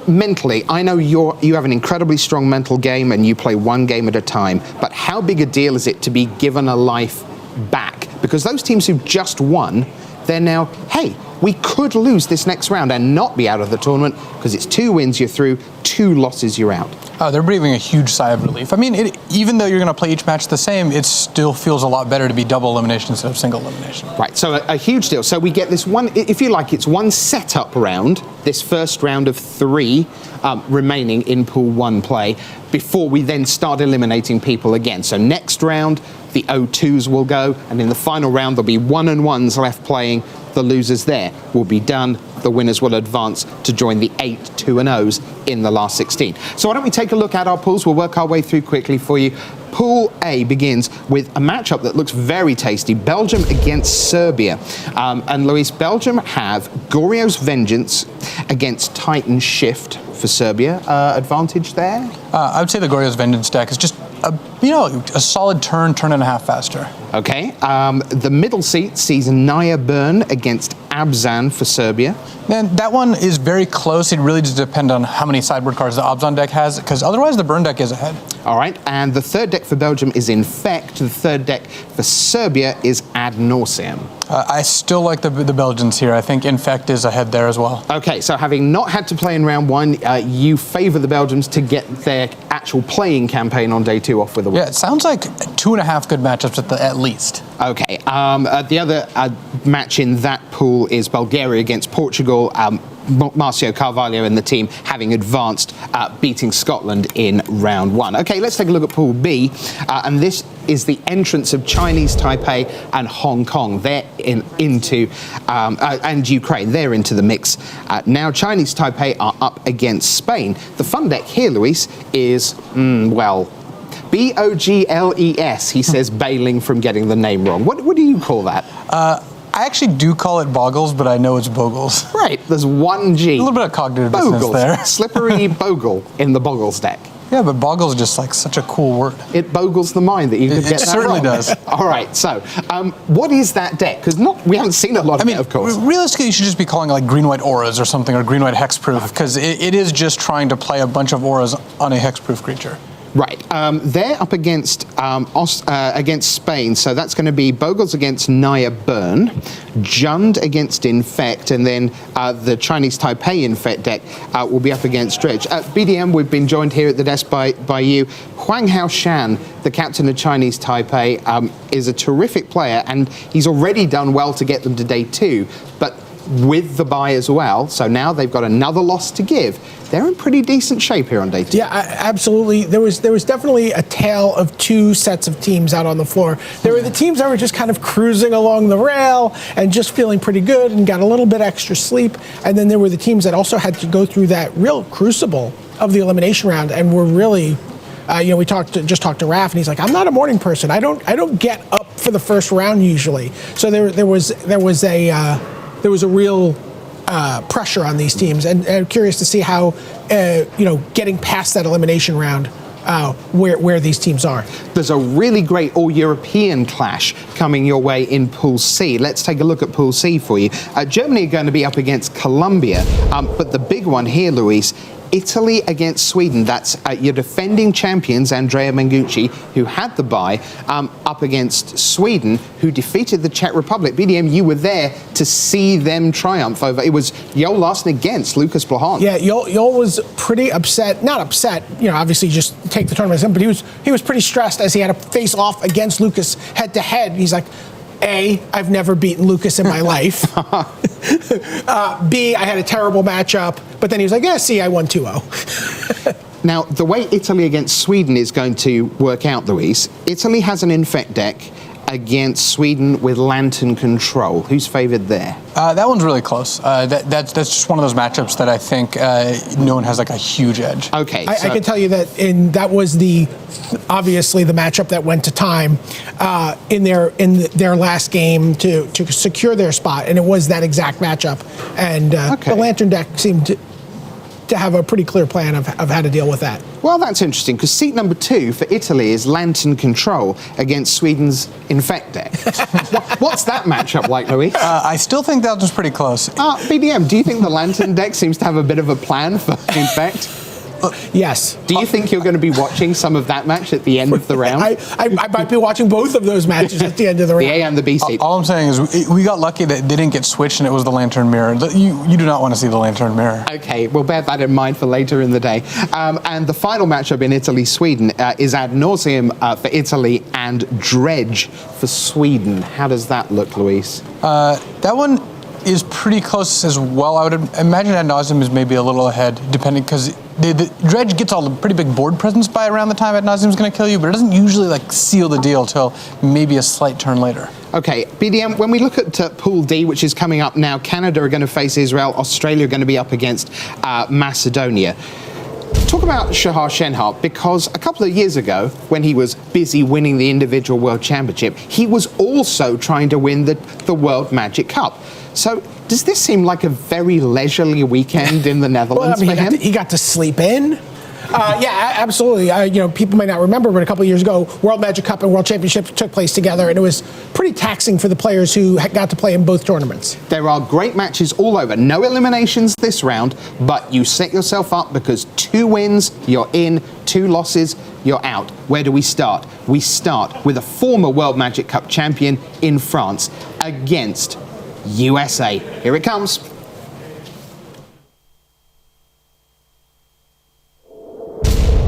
mentally, I know you have an incredibly strong mental game and you play one game at a time, but how big a deal is it to be given a life back? Because those teams who've just won, they're now, hey, we could lose this next round and not be out of the tournament because it's 2 wins you're through, 2 losses you're out. Oh, they're breathing a huge sigh of relief. I mean, even though you're going to play each match the same, it still feels a lot better to be double elimination instead of single elimination. Right, so a huge deal. So we get this one, if you like, it's one setup round, this first round of 3 remaining in Pool 1 play, before we then start eliminating people again. So next round, the 0-2s will go, and in the final round, there'll be 1-1s left playing. The losers there will be done. The winners will advance to join the 8 2-0s in the last 16. So why don't we take a look at our pools? We'll work our way through quickly for you. Pool A begins with a matchup that looks very tasty. Belgium against Serbia. And Luis, Belgium have Goryo's Vengeance against Titan Shift for Serbia. Advantage there? I would say the Goryo's Vengeance deck is just a solid turn and a half faster. Okay. The middle seat sees Naya Burn against Abzan for Serbia. Man, that one is very close. It really does depend on how many sideboard cards the Abzan deck has, because otherwise the Burn deck is ahead. All right. And the third deck for Belgium is Infect. The third deck for Serbia is Ad Nauseam. I still like the Belgians here. I think Infect is ahead there as well. Okay, so having not had to play in round 1, you favour the Belgians to get their actual playing campaign on day 2 off with a win. Yeah, it sounds like 2.5 good matchups at least. Okay, the other match in that pool is Bulgaria against Portugal. Marcio Carvalho and the team having advanced, beating Scotland in round 1. Okay, let's take a look at Pool B, and this is the entrance of Chinese Taipei and Hong Kong. They're into and Ukraine. They're into the mix. Now Chinese Taipei are up against Spain. The fun deck here, Luis, is, Bogles. He says, bailing from getting the name wrong. What do you call that? I actually do call it Boggles, but I know it's Bogles. Right, there's one G. A little bit of cognitive Bogles. dissonance there. Slippery Bogle in the Boggles deck. Yeah, but Boggles is just like such a cool word. It boggles the mind that you could get that certainly wrong. does. All right, so what is that deck? Because we haven't seen a lot of it, of course. Realistically, you should just be calling it like green-white auras or something, or green-white hexproof, because it is just trying to play a bunch of auras on a hexproof creature. Right, they're up against Spain, so that's going to be Bogles against Naya Burn, Jund against Infect, and then the Chinese Taipei Infect deck will be up against Dredge. BDM, we've been joined here at the desk by you. Huang Haoshan, the captain of Chinese Taipei, is a terrific player, and he's already done well to get them to day 2, but with the bye as well, so now they've got another loss to give. They're in pretty decent shape here on day 2. Yeah, absolutely. There was definitely a tale of 2 sets of teams out on the floor. There were the teams that were just kind of cruising along the rail and just feeling pretty good and got a little bit extra sleep. And then there were the teams that also had to go through that real crucible of the elimination round and were really, we just talked to Raph, and he's like, I'm not a morning person. I don't get up for the first round usually. So there was a real pressure on these teams, and I'm curious to see how getting past that elimination round where these teams are. There's a really great all-European clash coming your way in Pool C. Let's take a look at Pool C for you. Germany are going to be up against Colombia, but the big one here, Luis, Italy against Sweden. That's your defending champions, Andrea Mengucci, who had the bye, up against Sweden, who defeated the Czech Republic. BDM, you were there to see them triumph over. It was Joel Larsen against Lucas Blahan. Yeah, Joel was pretty upset. Not upset, obviously just take the tournament, but he was pretty stressed as he had to face off against Lucas head to head. He's like, A, I've never beaten Lucas in my life. B, I had a terrible matchup. But then he was like, yeah, see, I won 2-0. Now, the way Italy against Sweden is going to work out, Luis, Italy has an infect deck against Sweden with Lantern Control. Who's favoured there? That one's really close. That's just one of those matchups that I think no one has like a huge edge. Okay, I can tell you that that was obviously the matchup that went to time in their last game to secure their spot, and it was that exact matchup. And the Lantern deck seemed to have a pretty clear plan of how to deal with that. Well, that's interesting, because seat number 2 for Italy is Lantern Control against Sweden's Infect deck. What's that matchup like, Louis? I still think that was pretty close. BDM, do you think the Lantern deck seems to have a bit of a plan for Infect? Yes. Do you think you're going to be watching some of that match at the end of the round? I might be watching both of those matches at the end of the round. The A and the B seat. All I'm saying is we got lucky that they didn't get switched and it was the Lantern Mirror. You do not want to see the Lantern Mirror. Okay, we'll bear that in mind for later in the day. And the final matchup in Italy-Sweden is Ad Nauseam for Italy and Dredge for Sweden. How does that look, Luis? That one is pretty close as well. I would imagine Ad Nauseam is maybe a little ahead, depending, because the Dredge gets all the pretty big board presence by around the time Ad Nauseam is going to kill you, but it doesn't usually like seal the deal till maybe a slight turn later. Okay, BDM, when we look at Pool D, which is coming up now, Canada are going to face Israel, Australia are going to be up against Macedonia. Talk about Shahar Shenhart, because a couple of years ago, when he was busy winning the individual world championship, he was also trying to win the World Magic Cup. So does this seem like a very leisurely weekend in the Netherlands for him? He got to sleep in. Yeah, absolutely. People may not remember, but a couple of years ago, World Magic Cup and World Championship took place together, and it was pretty taxing for the players who got to play in both tournaments. There are great matches all over. No eliminations this round, but you set yourself up because 2 wins, you're in, 2 losses, you're out. Where do we start? We start with a former World Magic Cup champion in France against USA. Here it comes.